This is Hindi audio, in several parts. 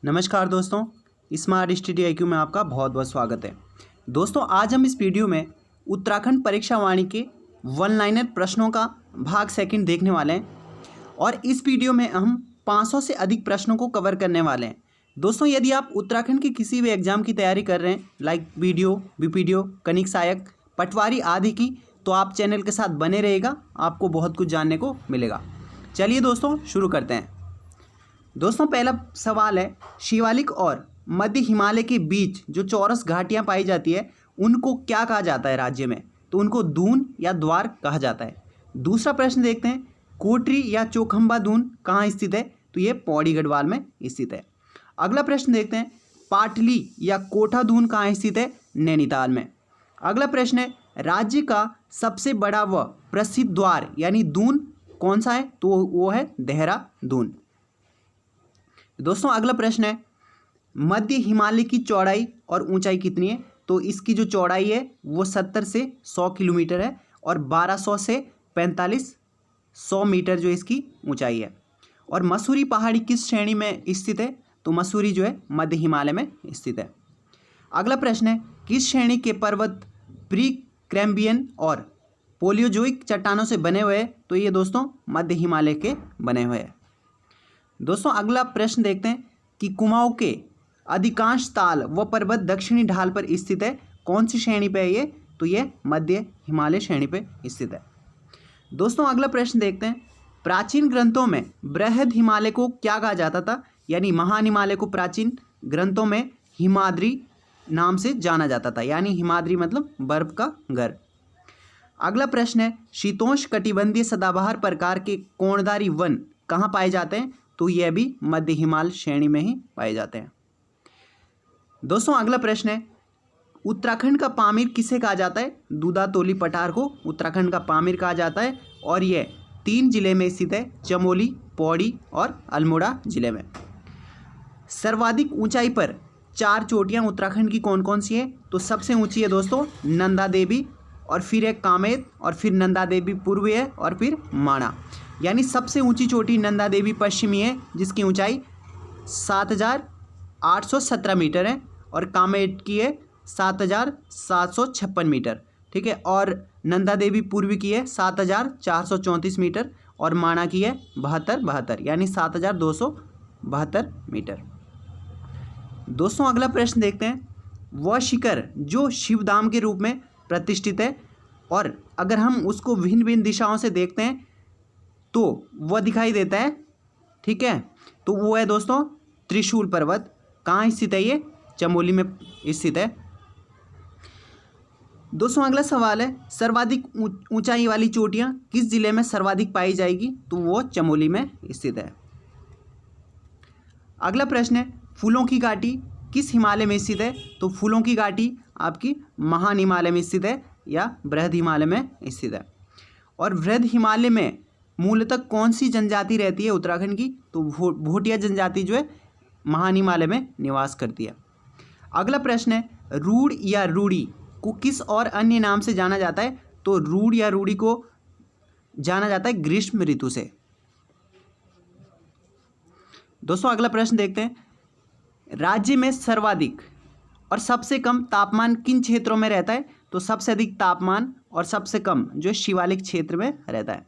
नमस्कार दोस्तों, स्मार्ट स्टडी IQ में आपका बहुत बहुत स्वागत है। दोस्तों, आज हम इस वीडियो में उत्तराखंड परीक्षा वाणी के वन लाइनर प्रश्नों का भाग सेकंड देखने वाले हैं और इस वीडियो में हम 500 से अधिक प्रश्नों को कवर करने वाले हैं। दोस्तों, यदि आप उत्तराखंड के किसी भी एग्जाम की तैयारी कर रहे हैं लाइक BDO, BPDO, कनिक सहायक, पटवारी आदि की, तो आप चैनल के साथ बने रहेगा, आपको बहुत कुछ जानने को मिलेगा। चलिए दोस्तों, शुरू करते हैं। दोस्तों, पहला सवाल है, शिवालिक और मध्य हिमालय के बीच जो चौरस घाटियां पाई जाती है उनको क्या कहा जाता है राज्य में? तो उनको दून या द्वार कहा जाता है। दूसरा प्रश्न देखते हैं, कोटरी या चौखंबा दून कहाँ स्थित है? तो ये पौड़ी गढ़वाल में स्थित है। अगला प्रश्न देखते हैं, पाटली या कोठा दून कहाँ स्थित है? नैनीताल में। अगला प्रश्न है, राज्य का सबसे बड़ा व प्रसिद्ध द्वार यानी दून कौन सा है? तो वो है देहरादून। दोस्तों, अगला प्रश्न है, मध्य हिमालय की चौड़ाई और ऊंचाई कितनी है? तो इसकी जो चौड़ाई है वो 70 से 100 किलोमीटर है और 1200 से 4500 मीटर जो इसकी ऊंचाई है। और मसूरी पहाड़ी किस श्रेणी में स्थित है? तो मसूरी जो है मध्य हिमालय में स्थित है। अगला प्रश्न है, किस श्रेणी के पर्वत प्री कैम्ब्रियन और पोलियोजोइक चट्टानों से बने हुए हैं? तो ये दोस्तों मध्य हिमालय के बने हुए हैं। दोस्तों, अगला प्रश्न देखते हैं कि कुमाऊं के अधिकांश ताल व पर्वत दक्षिणी ढाल पर स्थित है, कौन सी श्रेणी पे है ये? तो ये मध्य हिमालय श्रेणी पे स्थित है। दोस्तों, अगला प्रश्न देखते हैं, प्राचीन ग्रंथों में बृहद हिमालय को क्या कहा जाता था? यानी महान हिमालय को प्राचीन ग्रंथों में हिमाद्री नाम से जाना जाता था, यानी हिमाद्री मतलब बर्फ का घर। अगला प्रश्न है, शीतोष्ण कटिबंधीय सदाबहार प्रकार के कोणधारी वन कहाँ पाए जाते हैं? तो यह भी मध्य हिमालय श्रेणी में ही पाए जाते हैं। दोस्तों, अगला प्रश्न है, उत्तराखंड का पामीर किसे कहा जाता है? दूधातोली पठार को उत्तराखंड का पामीर कहा जाता है और यह 3 जिले में स्थित है, चमोली, पौड़ी और अल्मोड़ा जिले में। सर्वाधिक ऊंचाई पर 4 चोटियां उत्तराखंड की कौन कौन सी है? तो सबसे ऊंची है दोस्तों नंदा देवी, और फिर है कामेत, और फिर नंदा देवी पूर्वी है, और फिर माणा। यानी सबसे ऊंची चोटी नंदा देवी पश्चिमी है जिसकी ऊंचाई 7817 मीटर है, और कामेट की है 7756 मीटर। ठीक है, और नंदा देवी पूर्वी की है 7434 मीटर, और माणा की है 72 यानी 7272 मीटर। दोस्तों, अगला प्रश्न देखते हैं, वह शिखर जो शिवधाम के रूप में प्रतिष्ठित है और अगर हम उसको भिन्न भिन्न दिशाओं से देखते हैं तो वह दिखाई देता है। ठीक है, तो वो है दोस्तों त्रिशूल पर्वत। कहाँ स्थित है ये? चमोली में स्थित है। दोस्तों, अगला सवाल है, सर्वाधिक ऊंचाई वाली चोटियां किस जिले में सर्वाधिक पाई जाएगी? तो वो चमोली में स्थित है। अगला प्रश्न है, फूलों की घाटी किस हिमालय में स्थित है? तो फूलों की घाटी आपकी महान हिमालय में स्थित है या बृहद हिमालय में स्थित है। और बृहद हिमालय में मूलतः कौन सी जनजाति रहती है उत्तराखंड की? तो भोटिया जनजाति जो है महान हिमालय में निवास करती है। अगला प्रश्न है, रूड़ या रूड़ी को किस और अन्य नाम से जाना जाता है? तो रूड़ या रूड़ी को जाना जाता है ग्रीष्म ऋतु से। दोस्तों, अगला प्रश्न देखते हैं, राज्य में सर्वाधिक और सबसे कम तापमान किन क्षेत्रों में रहता है? तो सबसे अधिक तापमान और सबसे कम जो शिवालिक क्षेत्र में रहता है।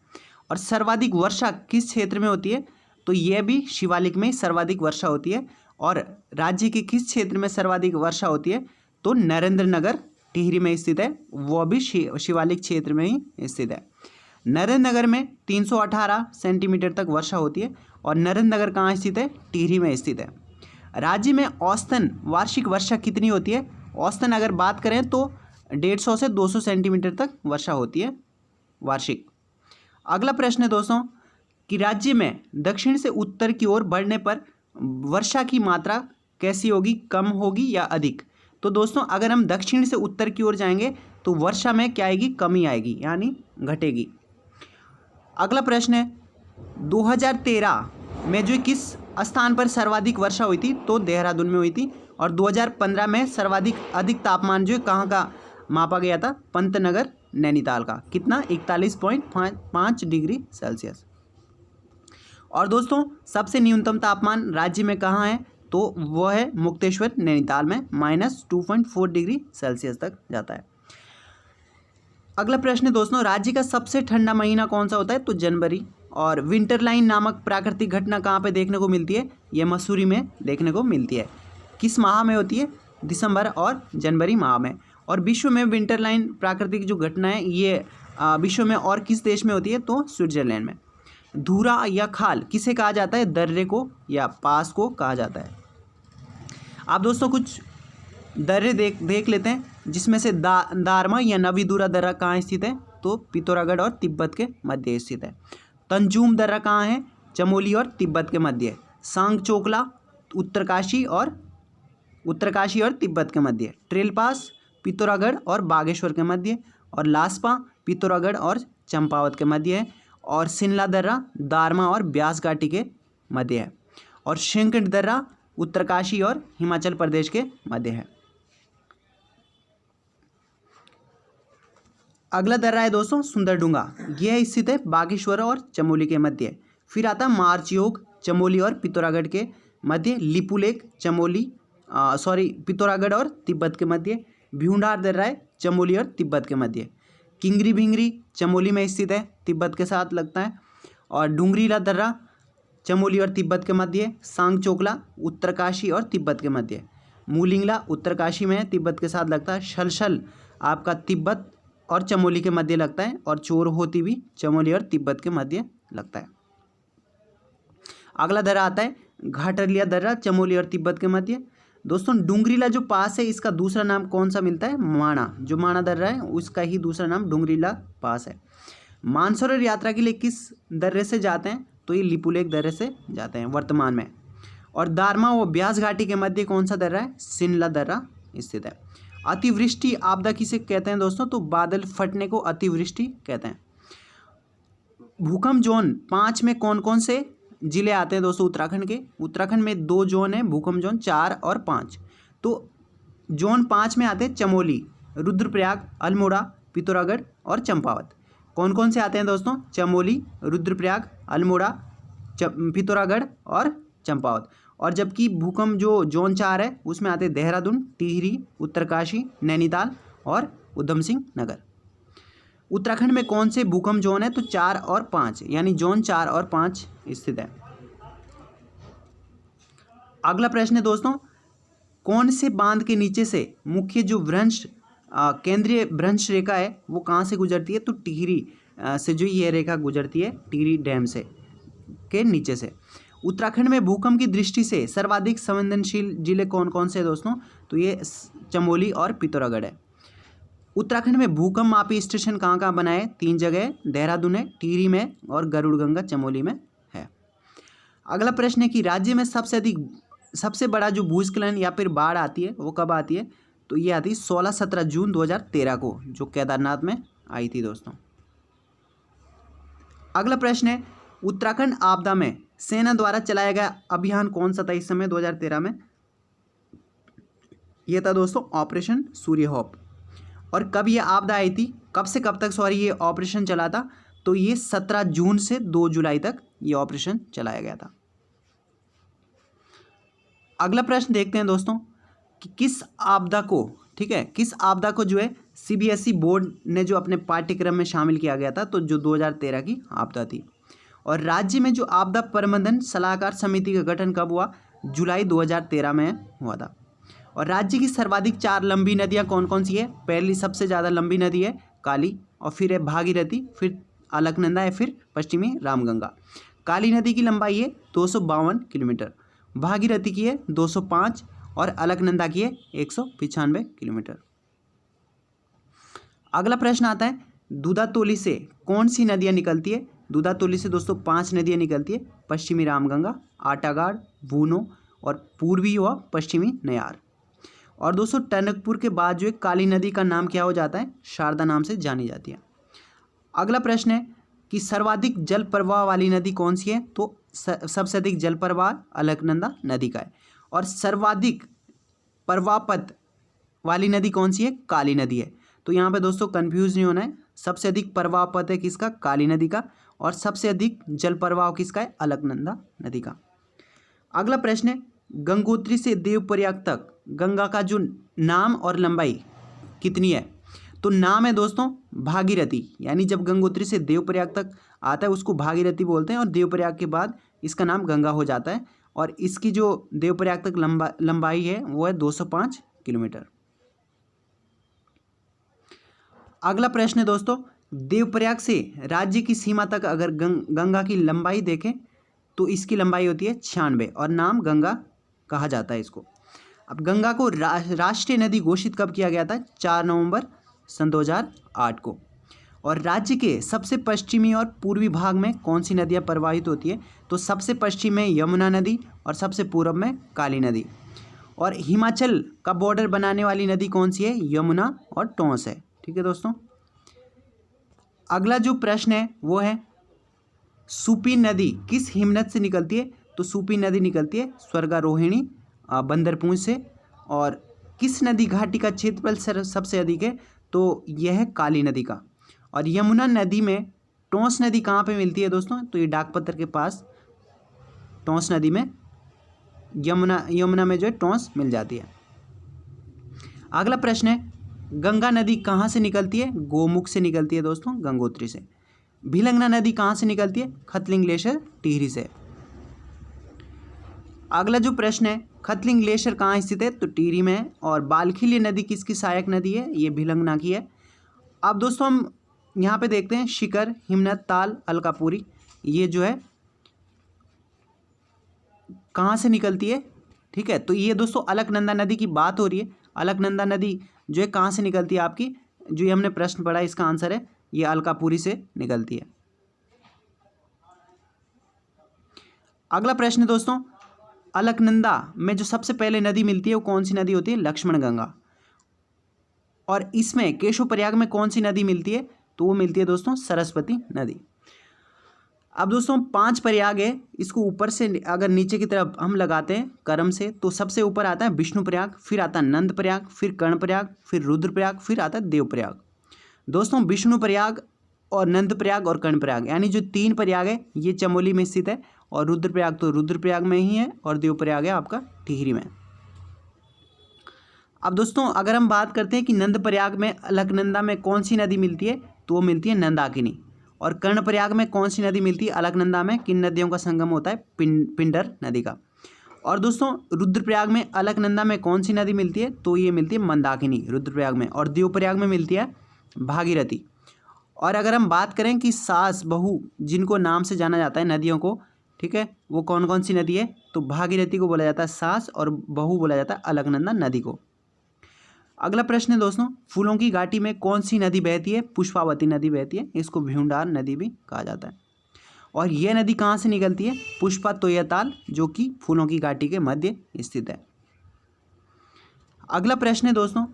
और सर्वाधिक वर्षा किस क्षेत्र में होती है? तो यह भी शिवालिक में सर्वाधिक वर्षा होती है। और राज्य के किस क्षेत्र में सर्वाधिक वर्षा होती है? तो नरेंद्र नगर टिहरी में स्थित है, वह भी शिवालिक क्षेत्र में ही स्थित है। नरेंद्र नगर में 318 सेंटीमीटर तक वर्षा होती है। और नरेंद्र नगर कहाँ स्थित है? टिहरी में स्थित है। राज्य में औसतन वार्षिक वर्षा कितनी होती है? औसतन अगर बात करें तो 150 से 200 सेंटीमीटर तक वर्षा होती है वार्षिक। अगला प्रश्न है दोस्तों कि राज्य में दक्षिण से उत्तर की ओर बढ़ने पर वर्षा की मात्रा कैसी होगी? कम होगी या अधिक? तो दोस्तों, अगर हम दक्षिण से उत्तर की ओर जाएंगे तो वर्षा में क्या आएगी? कमी आएगी, यानी घटेगी। अगला प्रश्न है, 2013 में जो किस स्थान पर सर्वाधिक वर्षा हुई थी? तो देहरादून में हुई थी। और 2015 में सर्वाधिक अधिक तापमान जो कहाँ का मापा गया था? पंतनगर नैनीताल का। कितना? 41.5 डिग्री सेल्सियस। और दोस्तों, सबसे न्यूनतम तापमान राज्य में कहाँ है? तो वह है मुक्तेश्वर नैनीताल में, -2.4 डिग्री सेल्सियस तक जाता है। अगला प्रश्न है दोस्तों, राज्य का सबसे ठंडा महीना कौन सा होता है? तो जनवरी। और विंटर लाइन नामक प्राकृतिक घटना कहाँ पे देखने को मिलती है? ये मसूरी में देखने को मिलती है। किस माह में होती है? दिसंबर और जनवरी माह में। और विश्व में विंटर लाइन प्राकृतिक जो घटना है ये विश्व में और किस देश में होती है? तो स्विट्जरलैंड में। धूरा या खाल किसे कहा जाता है? दर्रे को या पास को कहा जाता है। आप दोस्तों कुछ दर्रे देख लेते हैं, जिसमें से दारमा या नवीदुरा दर्रा कहाँ स्थित है? तो पिथौरागढ़ और तिब्बत के मध्य स्थित है। तंजूम दर्रा कहाँ है? चमोली और तिब्बत के मध्य। सांगचोकला उत्तरकाशी और तिब्बत के मध्य। ट्रेल पास पिथौरागढ़ और बागेश्वर के मध्य। और लास्पा पिथौरागढ़ और चंपावत के मध्य है। और सिनला दर्रा दारमा और ब्यास घाटी के मध्य है। और शेंकड दर्रा उत्तरकाशी और हिमाचल प्रदेश के मध्य है। अगला दर्रा है दोस्तों सुंदरडूंगा, यह स्थित है बागेश्वर और चमोली के मध्य। फिर आता है मार्चयोग चमोली और पिथौरागढ़ के मध्य। लिपुलेक पिथौरागढ़ और तिब्बत के मध्य। भ्यूंडार दर्रा है चमोली और तिब्बत के मध्य। किंगरी भिंगरी चमोली में स्थित है, तिब्बत के साथ लगता है। और डूंगरीला दर्रा चमोली और तिब्बत के मध्य। सांगचोकला उत्तरकाशी और तिब्बत के मध्य। मूलिंगला उत्तरकाशी में है, तिब्बत के साथ लगता है। छलछल आपका तिब्बत और चमोली के मध्य लगता है। और चोरहोती भी चमोली और तिब्बत के मध्य लगता है। अगला दर्रा आता है घाटरलिया दर्रा चमोली और तिब्बत के मध्य। दोस्तों डूंगरीला जो पास है इसका दूसरा नाम कौन सा मिलता है? माणा। जो माणा दर्रा है उसका ही दूसरा नाम डूंगरीला पास है। मानसरोवर यात्रा के लिए किस दर्रे से जाते हैं? तो ये लिपुलेक दर्रे से जाते हैं वर्तमान में। और दारमा व ब्यास घाटी के मध्य कौन सा दर्रा है? सिनला दर्रा स्थित है। अतिवृष्टि आपदा किसे कहते हैं दोस्तों? तो बादल फटने को अतिवृष्टि कहते हैं। भूकंप जोन 5 में कौन कौन से जिले आते हैं दोस्तों उत्तराखंड के? उत्तराखंड में 2 जोन है, भूकंप जोन 4 और 5। तो जोन 5 में आते हैं चमोली, रुद्रप्रयाग, अल्मोड़ा, पिथौरागढ़ और चंपावत। कौन कौन से आते हैं दोस्तों? चमोली, रुद्रप्रयाग, अल्मोड़ा, पिथौरागढ़ और चंपावत। और जबकि भूकंप जो जोन 4 है उसमें आते हैं देहरादून, टिहरी, उत्तरकाशी, नैनीताल और उधम सिंह नगर। उत्तराखंड में कौन से भूकंप जोन है? तो 4 और 5, यानी जोन 4 और 5 स्थित है। अगला प्रश्न है दोस्तों, कौन से बांध के नीचे से मुख्य जो केंद्रीय भ्रंश रेखा है वो कहाँ से गुजरती है? तो टिहरी से जो ये रेखा गुजरती है टिहरी डैम से के नीचे से। उत्तराखंड में भूकंप की दृष्टि से सर्वाधिक संवेदनशील जिले कौन कौन से हैं दोस्तों? तो ये चमोली और पिथौरागढ़ है। उत्तराखंड में भूकंप मापी स्टेशन कहाँ कहाँ बनाए? 3 जगह, देहरादून है, टिहरी में और गरुड़गंगा चमोली में है। अगला प्रश्न है कि राज्य में सबसे बड़ा जो भूस्खलन या फिर बाढ़ आती है वो कब आती है? तो ये आती है 16-17 जून 2013 को, जो केदारनाथ में आई थी दोस्तों। अगला प्रश्न है, उत्तराखंड आपदा में सेना द्वारा चलाया गया अभियान कौन सा था इस समय 2013 में? यह था दोस्तों ऑपरेशन सूर्य होप। और कब ये आपदा आई थी, कब से कब तक ये ऑपरेशन चला था? तो ये 17 जून से 2 जुलाई तक ये ऑपरेशन चलाया गया था। अगला प्रश्न देखते हैं दोस्तों कि किस आपदा को जो है सीबीएसई बोर्ड ने जो अपने पाठ्यक्रम में शामिल किया गया था, तो जो 2013 की आपदा थी। और राज्य में जो आपदा प्रबंधन सलाहकार समिति का गठन कब हुआ? जुलाई 2013 में हुआ था। और राज्य की सर्वाधिक 4 लंबी नदियां कौन कौन सी है? पहली सबसे ज़्यादा लंबी नदी है काली, और फिर है भागीरथी, फिर अलकनंदा है, फिर पश्चिमी रामगंगा। काली नदी की लंबाई है 252 किलोमीटर, भागीरथी की है 205 और अलकनंदा की है 195 किलोमीटर। अगला प्रश्न आता है, दूधातोली से कौन सी नदियाँ निकलती है? दूधातोली से दोस्तों 5 नदियाँ निकलती है, पश्चिमी रामगंगा, आटागाड़, बूनो और पूर्वी व पश्चिमी नयार। और दोस्तों टनकपुर के बाद जो है काली नदी का नाम क्या हो जाता है? शारदा नाम से जानी जाती है। अगला प्रश्न है कि सर्वाधिक जल प्रवाह वाली नदी कौन सी है? तो सबसे अधिक जल प्रवाह अलकनंदा नदी का है। और सर्वाधिक प्रवाहपथ वाली नदी कौन सी है? काली नदी है। तो यहाँ पे दोस्तों कंफ्यूज नहीं होना है, सबसे अधिक प्रवाहपथ है किसका? काली नदी का। और सबसे अधिक जल प्रवाह किसका है? अलकनंदा नदी का। अगला प्रश्न है, गंगोत्री से देवप्रयाग तक गंगा का जो नाम और लंबाई कितनी है? तो नाम है दोस्तों भागीरथी, यानी जब गंगोत्री से देवप्रयाग तक आता है उसको भागीरथी बोलते हैं, और देवप्रयाग के बाद इसका नाम गंगा हो जाता है। और इसकी जो देवप्रयाग तक लंबाई है वो है 205 किलोमीटर। अगला प्रश्न है दोस्तों, देवप्रयाग से राज्य की सीमा तक अगर गंगा की लंबाई देखें तो इसकी लंबाई होती है 96, और नाम गंगा कहा जाता है इसको। अब गंगा को राष्ट्रीय नदी घोषित कब किया गया था? 4 नवंबर सन 2008 को। और राज्य के सबसे पश्चिमी और पूर्वी भाग में कौन सी नदियाँ प्रवाहित होती है? तो सबसे पश्चिम में यमुना नदी और सबसे पूर्व में काली नदी। और हिमाचल का बॉर्डर बनाने वाली नदी कौन सी है? यमुना और टोंस है। ठीक है दोस्तों। अगला जो प्रश्न है वो है, सूपी नदी किस हिमनद से निकलती है? तो सूपी नदी निकलती है स्वर्गारोहिणी बंदरपूंछ से। और किस नदी घाटी का क्षेत्रफल सबसे अधिक है? तो यह है काली नदी का। और यमुना नदी में टोंस नदी कहाँ पे मिलती है दोस्तों? तो ये डाकपत्र के पास टोंस नदी में यमुना में जो है टोंस मिल जाती है। अगला प्रश्न है, गंगा नदी कहाँ से निकलती है? गोमुख से निकलती है दोस्तों, गंगोत्री से। भिलंगना नदी कहाँ से निकलती है? खतलिंग ग्लेशियर टिहरी से। अगला जो प्रश्न है, खतलिंग ग्लेशियर कहाँ स्थित है? तो टिहरी में है। और बालखिल्य नदी किसकी सहायक नदी है? ये भिलंगना की है। अब दोस्तों हम यहाँ पे देखते हैं, शिखर, हिमनद, ताल, अलकापुरी, ये जो है कहाँ से निकलती है? ठीक है, तो ये दोस्तों अलकनंदा नदी की बात हो रही है। अलकनंदा नदी जो है कहाँ से निकलती है? आपकी जो ये हमने प्रश्न पढ़ा इसका आंसर है ये अलकापुरी से निकलती है। अगला प्रश्न है दोस्तों, अलकनंदा में जो सबसे पहले नदी मिलती है वो कौन सी नदी होती है? लक्ष्मण गंगा। और इसमें केशव प्रयाग में कौन सी नदी मिलती है? तो वो मिलती है दोस्तों सरस्वती नदी। अब दोस्तों 5 प्रयाग है, इसको ऊपर से अगर नीचे की तरफ हम लगाते हैं क्रम से तो सबसे ऊपर आता है विष्णु प्रयाग, फिर आता है नंद प्रयाग, फिर कर्ण प्रयाग, फिर रुद्र प्रयाग, फिर आता है देव प्रयाग। दोस्तों विष्णु प्रयाग और नंद प्रयाग और कर्ण प्रयाग यानी जो 3 प्रयाग है ये चमोली में स्थित है, और रुद्र प्रयाग तो रुद्र प्रयाग में ही है, और देव प्रयाग है आपका टिहरी में। अब दोस्तों अगर हम बात करते हैं कि नंद प्रयाग में अलकनंदा में कौन सी नदी मिलती है? तो वो मिलती है नंदाकिनी। और कर्ण प्रयाग में कौन सी नदी मिलती है? अलकनंदा में किन नदियों का संगम होता है? पिंडर नदी का। और दोस्तों रुद्रप्रयाग में अलकनंदा में कौन सी नदी मिलती है? तो ये मिलती है मंदाकिनी रुद्रप्रयाग में। और देवप्रयाग में मिलती है भागीरथी। और अगर हम बात करें कि सास बहू जिनको नाम से जाना जाता है नदियों को, ठीक है, वो कौन कौन सी नदी है? तो भागीरथी को बोला जाता है सास, और बहू बोला जाता है अलकनंदा नदी को। अगला प्रश्न है दोस्तों, फूलों की घाटी में कौन सी नदी बहती है? पुष्पावती नदी बहती है, इसको भ्यूंडार नदी भी कहा जाता है। और यह नदी कहाँ से निकलती है? पुष्पा तोयताल, जो कि फूलों की घाटी के मध्य स्थित है। अगला प्रश्न है दोस्तों,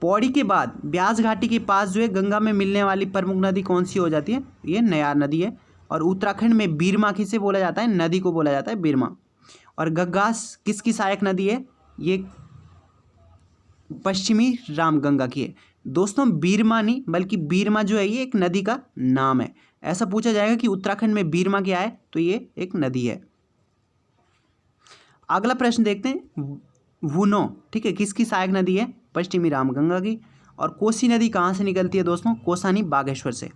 पौड़ी के बाद ब्यास घाटी के पास जो है गंगा में मिलने वाली प्रमुख नदी कौन सी हो जाती है? ये नयार नदी है। और उत्तराखंड में बीरमा किसे बोला जाता है? नदी को बोला जाता है बीरमा। और गग्गास किसकी सहायक नदी है? ये पश्चिमी रामगंगा की है। दोस्तों बीरमा नहीं बल्कि बीरमा जो है ये एक नदी का नाम है। ऐसा पूछा जाएगा कि उत्तराखंड में बीरमा क्या है? तो ये एक नदी है। अगला प्रश्न देखते हैं, वुनो, ठीक है, किसकी सहायक नदी है? पश्चिमी रामगंगा की। और कोसी नदी कहाँ से निकलती है दोस्तों? कोसानी बागेश्वर से।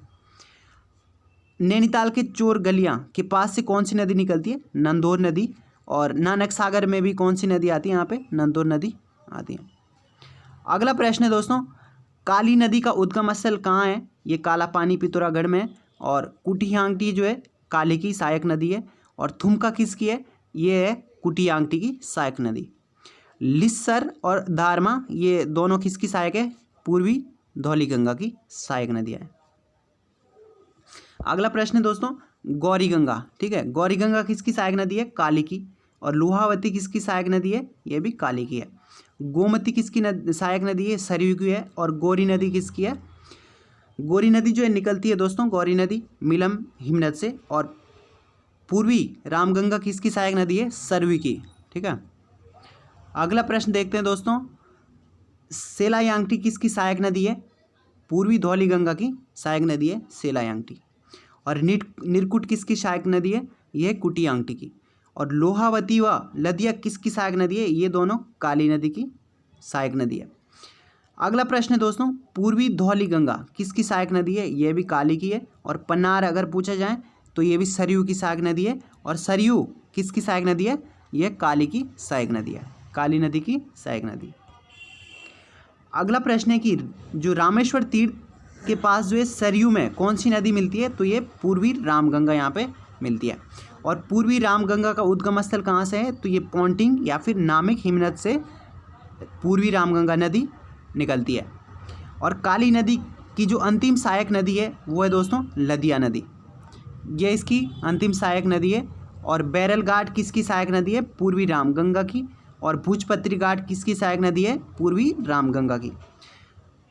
नैनीताल के चोर गलियाँ के पास से कौन सी नदी निकलती है? नंदौर नदी। और नानक सागर में भी कौन सी नदी आती है? यहाँ पे नंदौर नदी आती है। अगला प्रश्न है दोस्तों, काली नदी का उद्गम स्थल कहाँ है? ये काला पानी पिथौरागढ़ में। और कुटियांगटी जो है काली की सहायक नदी है। और थुमका किसकी है? ये है कुटियांगटी की सहायक नदी। लिस्सर और दारमा ये दोनों किसकी सहायक है? पूर्वी धौलीगंगा की सहायक नदियाँ है। अगला प्रश्न है दोस्तों, गौरी गंगा, ठीक है, गौरी गंगा किसकी सहायक नदी है? काली की। और लुहावती किसकी सहायक नदी है? ये भी काली की है। गोमती किसकी सहायक नदी है? सरयू की है। और गौरी नदी किसकी है? गौरी नदी जो है निकलती है दोस्तों, गौरी नदी मिलम हिमनद से। और पूर्वी रामगंगा किसकी सहायक नदी है? सरयू की, ठीक है। अगला प्रश्न देखते हैं दोस्तों, सेलायांगटी किसकी सहायक नदी है? पूर्वी धौलीगंगा की सहायक नदी है सेलायांगटी। और निरकुट किसकी सहायक नदी है? यह कुटियांगटी की। और लोहावती व लदिया किसकी सहायक नदी है? ये दोनों काली नदी की सहायक नदी है। अगला प्रश्न है दोस्तों, पूर्वी धौली गंगा किसकी सहायक नदी है? ये भी काली की है। और पन्नार अगर पूछा जाए तो ये भी सरयू की सहायक नदी है। और सरयू किसकी सहायक नदी है? ये काली की सहायक नदी है, काली नदी की सहायक नदी। अगला प्रश्न है कि जो रामेश्वर तीर्थ के पास जो है सरयू में कौन सी नदी मिलती है? तो ये पूर्वी रामगंगा यहाँ पे मिलती है। और पूर्वी रामगंगा का उद्गम स्थल कहाँ से है? तो ये पोंटिंग या फिर नामिक हिमनद से पूर्वी रामगंगा नदी निकलती है। और काली नदी की जो अंतिम सहायक नदी है वो है दोस्तों लदिया नदी, ये इसकी अंतिम सहायक नदी है। और बैरल घाट किसकी सहायक नदी है? पूर्वी रामगंगा की। और भुजपत्री घाट किसकी सहायक नदी है? पूर्वी रामगंगा की।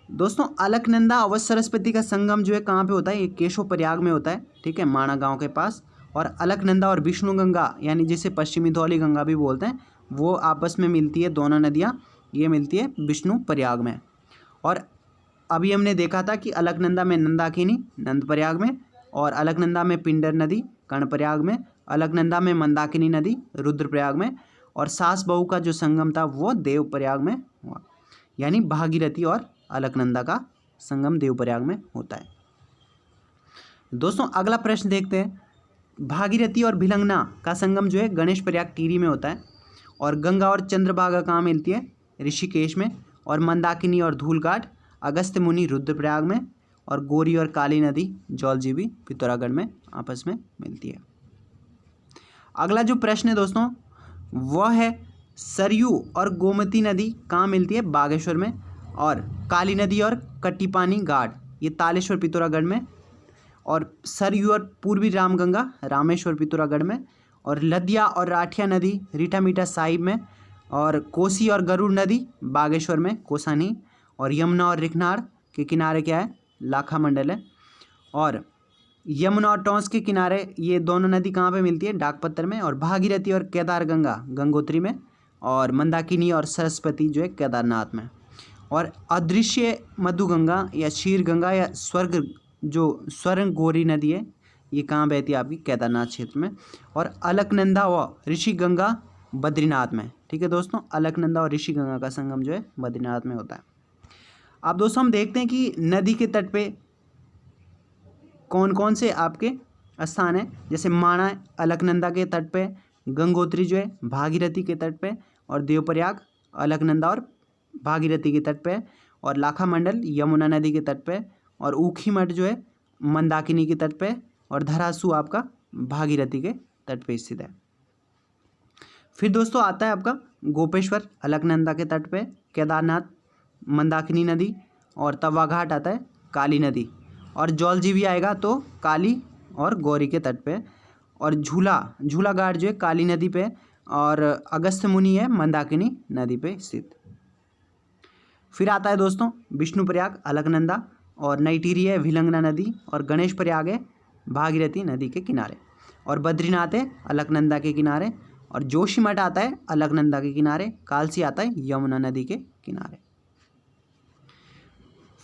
दोस्तों अलकनंदा और सरस्वती का संगम जो है कहाँ पे होता है? ये केशव प्रयाग में होता है, ठीक है, माणा गांव के पास। और अलकनंदा और विष्णु गंगा यानी जिसे पश्चिमी धौली गंगा भी बोलते हैं, वो आपस में मिलती है, दोनों नदियाँ ये मिलती है विष्णु प्रयाग में। और अभी हमने देखा था कि अलकनंदा में नंदाकिनी नंद प्रयाग में, और अलकनंदा में पिंडर नदी कर्णप्रयाग में, अलकनंदा में मंदाकिनी नदी रुद्रप्रयाग में, और सास बहू का जो संगम था वो देवप्रयाग में हुआ। यानी भागीरथी और अलकनंदा का संगम देवप्रयाग में होता है। दोस्तों अगला प्रश्न देखते हैं, भागीरथी और भिलंगना का संगम जो है गणेश प्रयाग टिहरी में होता है। और गंगा और चंद्रभागा कहाँ मिलती है? ऋषिकेश में। और मंदाकिनी और धूलघाट अगस्त्य मुनि रुद्रप्रयाग में। और गोरी और काली नदी जौलजीबी पिथौरागढ़ में आपस में मिलती है। अगला जो प्रश्न है दोस्तों वह है सरयू और गोमती नदी कहाँ मिलती है? बागेश्वर में। और काली नदी और कट्टीपानी घाट ये तालेश्वर पिथौरागढ़ में। और सरयू और पूर्वी रामगंगा रामेश्वर पिथौरागढ़ में। और लदिया और राठिया नदी रीठा मीठा साहिब में। और कोसी और गरुड़ नदी बागेश्वर में कोसानी। और यमुना और रिखनार के किनारे क्या है? लाखा मंडल है। और यमुना और टोंस के किनारे ये दोनों नदी कहाँ पे मिलती है? डाकपत्तर में। और भागीरथी और केदार गंगा गंगोत्री में। और मंदाकिनी और सरस्वती जो है केदारनाथ में। और अदृश्य मधुगंगा या क्षीर गंगा या स्वर्ण गौरी नदी है, ये कहाँ बहती है? आपकी केदारनाथ क्षेत्र में। और अलकनंदा व ऋषि गंगा बद्रीनाथ में, ठीक है दोस्तों, अलकनंदा और ऋषि गंगा का संगम जो है बद्रीनाथ में होता है। अब दोस्तों हम देखते हैं कि नदी के तट पे कौन कौन से आपके स्थान हैं। जैसे माणा अलकनंदा के तट पे, गंगोत्री जो है भागीरथी के तट पे, और देवप्रयाग अलकनंदा और भागीरथी के तट पे, और लाखा मंडल यमुना नदी के तट पे, और ऊखीमठ जो है मंदाकिनी के तट पे, और धरासू आपका भागीरथी के तट पे स्थित है। फिर दोस्तों आता है आपका गोपेश्वर अलकनंदा के तट पे, केदारनाथ मंदाकिनी नदी, और तवा घाट आता है काली नदी, और जौलजीबी आएगा तो काली और गौरी के तट पे, और झूला घाट जो है काली नदी पे, और अगस्त्य मुनि है मंदाकिनी नदी पे स्थित। फिर आता है दोस्तों विष्णु प्रयाग अलकनंदा, और नई टिहरी है भिलंगना नदी, और गणेश प्रयाग है भागीरथी नदी के किनारे, और बद्रीनाथ है अलकनंदा के किनारे, और जोशीमठ आता है अलकनंदा के किनारे, कालसी आता है यमुना नदी के किनारे।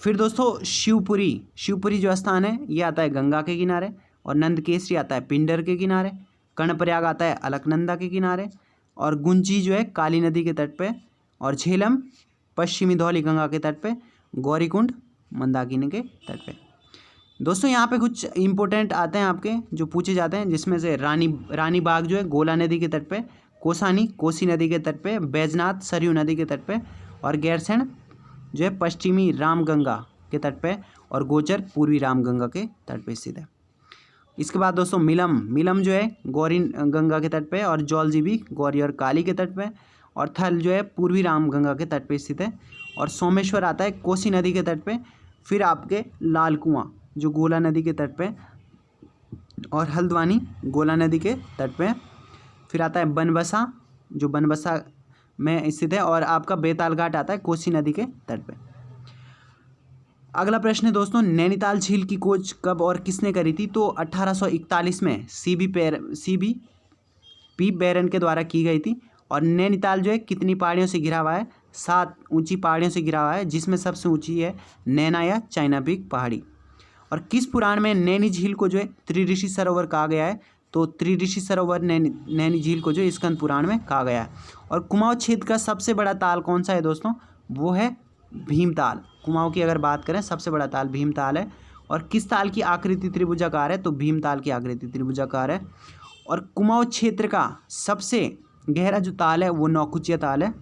फिर दोस्तों शिवपुरी जो स्थान है ये आता है गंगा के किनारे, और नंदकेसरी आता है पिंडर के किनारे, कर्णप्रयाग आता है अलकनंदा के किनारे, और गुंजी जो है काली नदी के तट पे, और झेलम पश्चिमी धौली गंगा के तट पे, गौरीकुंड मंदाकिनी के तट पे। दोस्तों यहाँ पे कुछ इंपॉर्टेंट आते हैं आपके जो पूछे जाते हैं, जिसमें से रानी बाग जो है गोला नदी के तट पे, कोसानी कोसी नदी के तट पे, बैजनाथ सरयू नदी के तट पे, और गैरसैंण जो है पश्चिमी रामगंगा के तट पे, और गोचर पूर्वी रामगंगा के तट पे स्थित है। इसके बाद दोस्तों मिलम जो है गौरी गंगा के तट पे, और जौलजीबी गौरी और काली के तट पे, और थल जो है पूर्वी रामगंगा के तट पे स्थित है, और सोमेश्वर आता है कोसी नदी के तट पे। फिर आपके लाल कुआं जो गोला नदी के तट पे, और हल्द्वानी गोला नदी के तट पे। फिर आता है बनबसा जो बनबसा में स्थित है, और आपका बेताल घाट आता है कोसी नदी के तट पे। अगला प्रश्न है दोस्तों, नैनीताल झील की खोज कब और किसने करी थी? तो 1841 में सीबी पी बैरन के द्वारा की गई थी। और नैनीताल जो है कितनी पहाड़ियों से घिरा हुआ है? 7 ऊंची पहाड़ियों से घिरा हुआ है, जिसमें सबसे ऊंची है नैना या चाइना पीक पहाड़ी। और किस पुराण में नैनी झील को जो है त्रिऋषि सरोवर कहा गया है? तो त्रिऋषि सरोवर नैनी झील को जो स्कंद पुराण में कहा गया है। और कुमाऊं क्षेत्र का सबसे बड़ा ताल कौन सा है दोस्तों, वो है भीमताल। कुमाऊं की अगर बात करें सबसे बड़ा ताल भीमताल है। और किस ताल की आकृति त्रिभुजाकार है, तो भीमताल की आकृति त्रिभुजाकार है। और कुमाऊं क्षेत्र का सबसे गहरा जो ताल है वो नौकुचिया ताल है।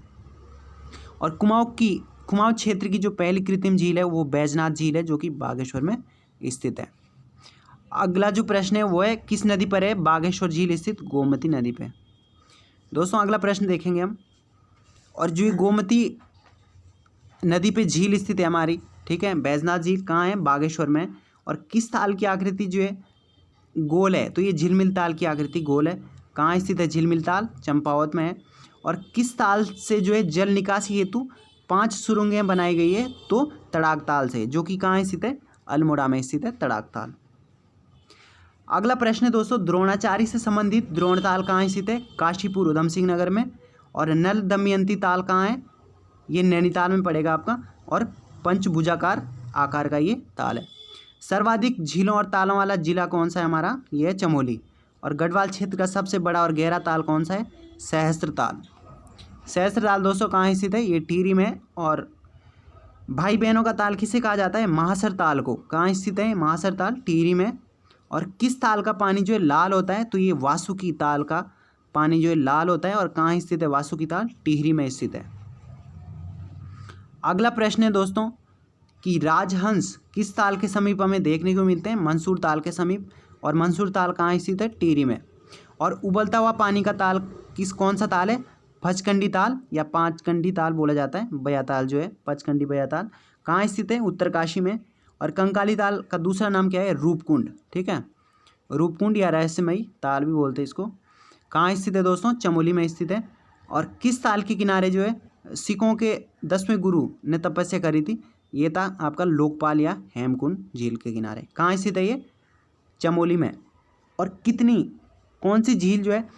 और कुमाऊं क्षेत्र की जो पहली कृत्रिम झील है वो बैजनाथ झील है, जो कि बागेश्वर में स्थित है। अगला जो प्रश्न है वो है किस नदी पर है बागेश्वर झील स्थित, गोमती नदी पे। दोस्तों अगला प्रश्न देखेंगे हम। और जो ये गोमती नदी पे झील स्थित है हमारी, ठीक है, बैजनाथ झील कहाँ है, बागेश्वर में। और किस ताल की आकृति जो है गोल है, तो ये झिलमिल ताल की आकृति गोल है। कहाँ स्थित है झिलमिल ताल, चंपावत में है। और किस ताल से जो है जल निकासी हेतु 5 सुरंगें बनाई गई है, तो तड़ाक ताल से, जो कि कहाँ स्थित है, अल्मोड़ा में स्थित है तड़ाक ताल। अगला प्रश्न है दोस्तों, द्रोणाचार्य से संबंधित द्रोणताल कहाँ स्थित है, काशीपुर उधम सिंह नगर में। और नल दमयंती ताल कहाँ है, ये नैनीताल में पड़ेगा आपका। और पंचभुजाकार आकार का ये ताल है। सर्वाधिक झीलों और तालों वाला जिला कौन सा है हमारा, ये है चमोली। और गढ़वाल क्षेत्र का सबसे बड़ा और गहरा ताल कौन सा है, सहस्त्रताल। सहस्त्रताल दोस्तों कहाँ स्थित है, ये टिहरी में। और भाई बहनों का ताल किसे कहा जाता है, महासर ताल को। कहाँ स्थित है महासर ताल, टिहरी में। और किस ताल का पानी जो है लाल होता है, तो ये वासुकी ताल का पानी जो है लाल होता है। और कहाँ स्थित है वासुकी ताल, टिहरी में स्थित है। अगला प्रश्न है दोस्तों कि राजहंस किस ताल के समीप हमें देखने को मिलते हैं, मंसूर ताल के समीप। और मंसूर ताल कहाँ स्थित है, टिहरी में। और उबलता हुआ पानी का ताल कौन सा ताल है, पचकंडी ताल या पांचकंडी ताल बोला जाता है। बया ताल जो है पचकंडी बया ताल कहाँ स्थित है, उत्तरकाशी में। और कंकाली ताल का दूसरा नाम क्या है, रूपकुंड, ठीक है, रूपकुंड या रहस्यमयी ताल भी बोलते हैं इसको। कहाँ स्थित है दोस्तों, चमोली में स्थित है। और किस ताल के किनारे जो है सिखों के 10वें गुरु ने तपस्या करी थी, ये था आपका लोकपाल या हेमकुंड झील के किनारे। कहाँ स्थित है ये, चमोली में। और कौन सी झील जो है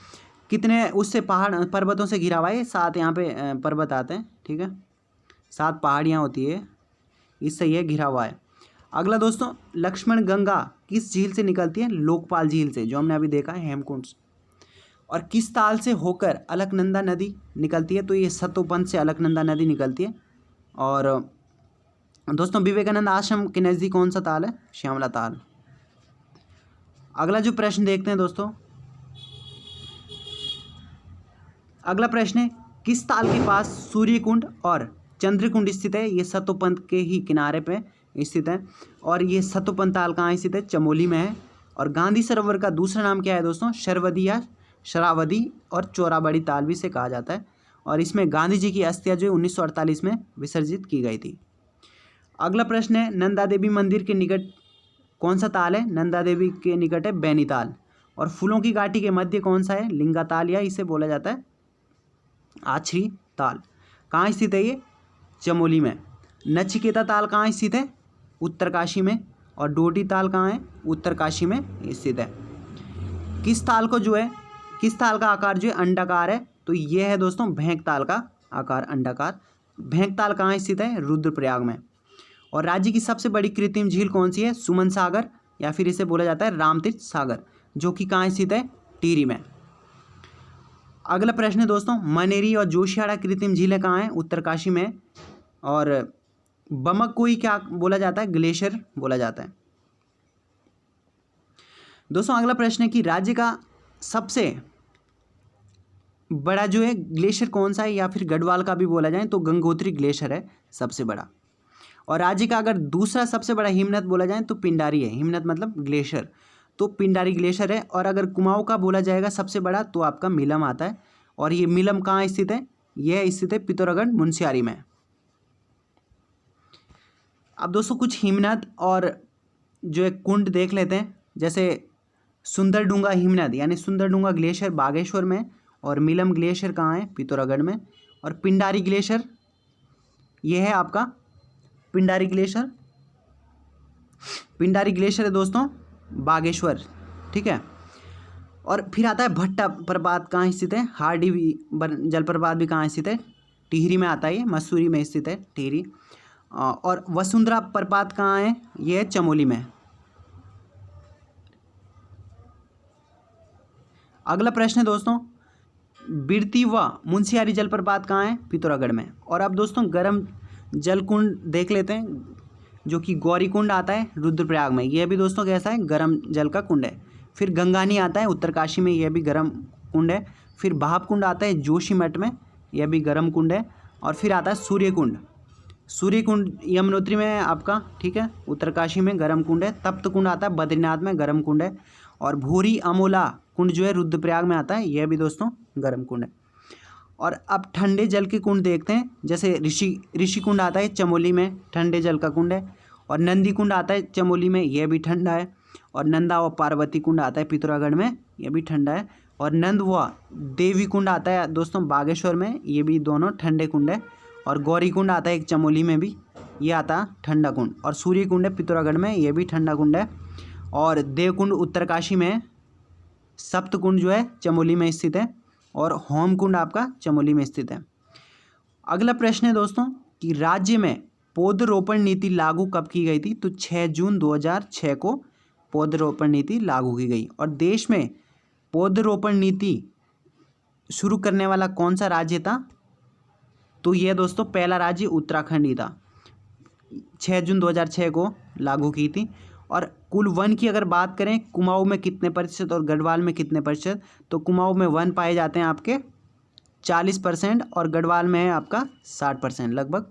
कितने उससे पहाड़ पर्वतों से घिरा हुआ है, 7 यहाँ पे पर्वत आते हैं, ठीक है, 7 पहाड़ियाँ होती है, इससे ये घिरा हुआ है। अगला दोस्तों, लक्ष्मण गंगा किस झील से निकलती है, लोकपाल झील से, जो हमने अभी देखा है हेमकुंड। और किस ताल से होकर अलकनंदा नदी निकलती है, तो ये सतोपंथ से अलकनंदा नदी निकलती है। और दोस्तों विवेकानंद आश्रम के नज़दीक कौन सा ताल है, श्यामला ताल। अगला जो प्रश्न देखते हैं दोस्तों, अगला प्रश्न है किस ताल के पास सूर्यकुंड और चंद्रकुंड स्थित है, ये सतोपंथ के ही किनारे पे स्थित है। और ये सतोपंथ ताल कहाँ स्थित है, चमोली में है। और गांधी सरोवर का दूसरा नाम क्या है दोस्तों, शरवदी या शरावदी और चोराबड़ी ताल भी से कहा जाता है। और इसमें गांधी जी की अस्थियां जो 1948 में विसर्जित की गई थी। अगला प्रश्न है नंदा देवी मंदिर के निकट कौन सा ताल है, नंदा देवी के निकट है बैनीताल। और फूलों की घाटी के मध्य कौन सा है, लिंगाताल या इसे बोला जाता है आछरी ताल। कहाँ स्थित है ये, चमोली में। नचिकेता ताल कहाँ स्थित है, उत्तरकाशी में। और डोडी ताल कहाँ है, उत्तरकाशी में स्थित है। किस ताल का आकार जो है अंडाकार है, तो ये है दोस्तों भेंक ताल का आकार अंडाकार। भेंक ताल कहाँ स्थित है, रुद्रप्रयाग में। और राज्य की सबसे बड़ी कृत्रिम झील कौन सी है, सुमन सागर या फिर इसे बोला जाता है रामतीर्थ सागर, जो कि कहाँ स्थित है, टिहरी में। अगला प्रश्न है दोस्तों, मनेरी और जोशियाड़ा कृत्रिम झीलें कहाँ हैं, उत्तरकाशी में। और बमक को ही क्या बोला जाता है, ग्लेशियर बोला जाता है। दोस्तों अगला प्रश्न है कि राज्य का सबसे बड़ा जो है ग्लेशियर कौन सा है, या फिर गढ़वाल का भी बोला जाए तो गंगोत्री ग्लेशियर है सबसे बड़ा। और राज्य का अगर दूसरा सबसे बड़ा हिमनद बोला जाए तो पिंडारी है, हिमनद मतलब ग्लेशियर, तो पिंडारी ग्लेशियर है। और अगर कुमाऊं का बोला जाएगा सबसे बड़ा तो आपका मिलम आता है। और ये मिलम कहाँ स्थित है, यह स्थित है पिथौरागढ़ मुंशियारी में। अब दोस्तों कुछ हिमनद और जो है कुंड देख लेते हैं, जैसे सुंदरडूंगा हिमनद यानी सुंदरडूंगा ग्लेशियर बागेश्वर में। और मिलम ग्लेशियर कहाँ है, पिथौरागढ़ में। और पिंडारी ग्लेशियर ये है आपका पिंडारी ग्लेशियर, पिंडारी ग्लेशियर है दोस्तों बागेश्वर, ठीक है। और फिर आता है भट्टा प्रपात कहाँ स्थित है, हार्डी जलप्रपात भी कहाँ स्थित है, टिहरी में आता है, ये मसूरी में स्थित है टिहरी। और वसुंधरा प्रपात कहाँ है, ये है चमोली में। अगला प्रश्न है दोस्तों, बिरती व मुंशियारी जलप्रपात कहाँ है? पिथौरागढ़ में। और अब दोस्तों गर्म जल कुंड देख लेते हैं, जो कि गौरी कुंड आता है रुद्रप्रयाग में, यह भी दोस्तों कैसा है? गर्म जल का कुंड है। फिर गंगानी आता है उत्तरकाशी में, यह भी गर्म कुंड है। फिर भाप कुंड आता है जोशीमठ में, यह भी गर्म कुंड है। और फिर आता है सूर्य कुंड, सूर्य कुंड यमुनोत्री में है आपका, ठीक है, उत्तरकाशी में गर्म कुंड है। तप्त कुंड आता है बद्रीनाथ में, गर्म कुंड है। और भूरी अमोला कुंड जो है रुद्रप्रयाग में आता है, यह भी दोस्तों गर्म कुंड है। और अब ठंडे जल के कुंड देखते हैं, जैसे ऋषि कुंड आता है चमोली में, ठंडे जल का कुंड है। और नंदी कुंड आता है चमोली में, यह भी ठंडा है। और नंदा व पार्वती कुंड आता है पिथौरागढ़ में, यह भी ठंडा है। और नंद व देवी कुंड आता है दोस्तों बागेश्वर में, ये भी दोनों ठंडे कुंड है। और गौरी कुंड आता है एक चमोली में भी, ये आता है ठंडा कुंड। और सूर्य कुंड है पिथौरागढ़ में, ये भी ठंडा कुंड है। और देवकुंड उत्तरकाशी में, सप्त कुंड जो है चमोली में स्थित है। और होम कुंड आपका चमोली में स्थित है। अगला प्रश्न है दोस्तों कि राज्य में पौधरोपण नीति लागू कब की गई थी? तो 6 जून 2006 को पौधरोपण नीति लागू की गई। और देश में पौधरोपण नीति शुरू करने वाला कौन सा राज्य था? तो यह दोस्तों पहला राज्य उत्तराखंड ही था, 6 जून 2006 को लागू की थी। और कुल वन की अगर बात करें, कुमाऊं में कितने प्रतिशत और गढ़वाल में कितने प्रतिशत? तो कुमाऊं में वन पाए जाते हैं आपके 40% और गढ़वाल में है आपका 60%, लगभग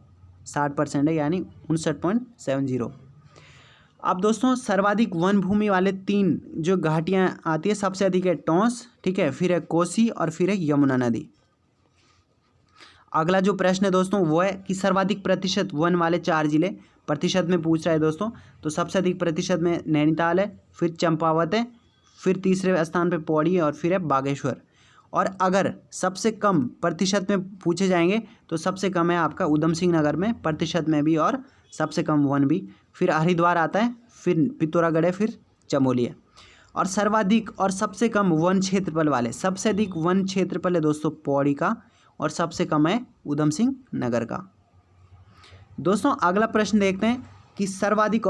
60% है, यानी 59.70। अब दोस्तों सर्वाधिक वन भूमि वाले 3 जो घाटियाँ आती है, सबसे अधिक है टोंस, ठीक है, फिर है कोसी और फिर है यमुना नदी। अगला जो प्रश्न है दोस्तों वो है कि सर्वाधिक प्रतिशत वन वाले 4 जिले, प्रतिशत में पूछ रहा है दोस्तों, तो सबसे अधिक प्रतिशत में नैनीताल है, फिर चंपावत है, फिर तीसरे स्थान पे पौड़ी है और फिर है बागेश्वर। और अगर सबसे कम प्रतिशत में पूछे जाएंगे तो सबसे कम है आपका उधम सिंह नगर में, प्रतिशत में भी और सबसे कम वन भी। फिर हरिद्वार आता है, फिर पिथौरागढ़ है, फिर चमोली है। और सर्वाधिक और सबसे कम वन क्षेत्रफल वाले, सबसे अधिक वन क्षेत्रफल है दोस्तों पौड़ी का और सबसे कम है उधम सिंह नगर का। दोस्तों अगला प्रश्न देखते हैं कि सर्वाधिक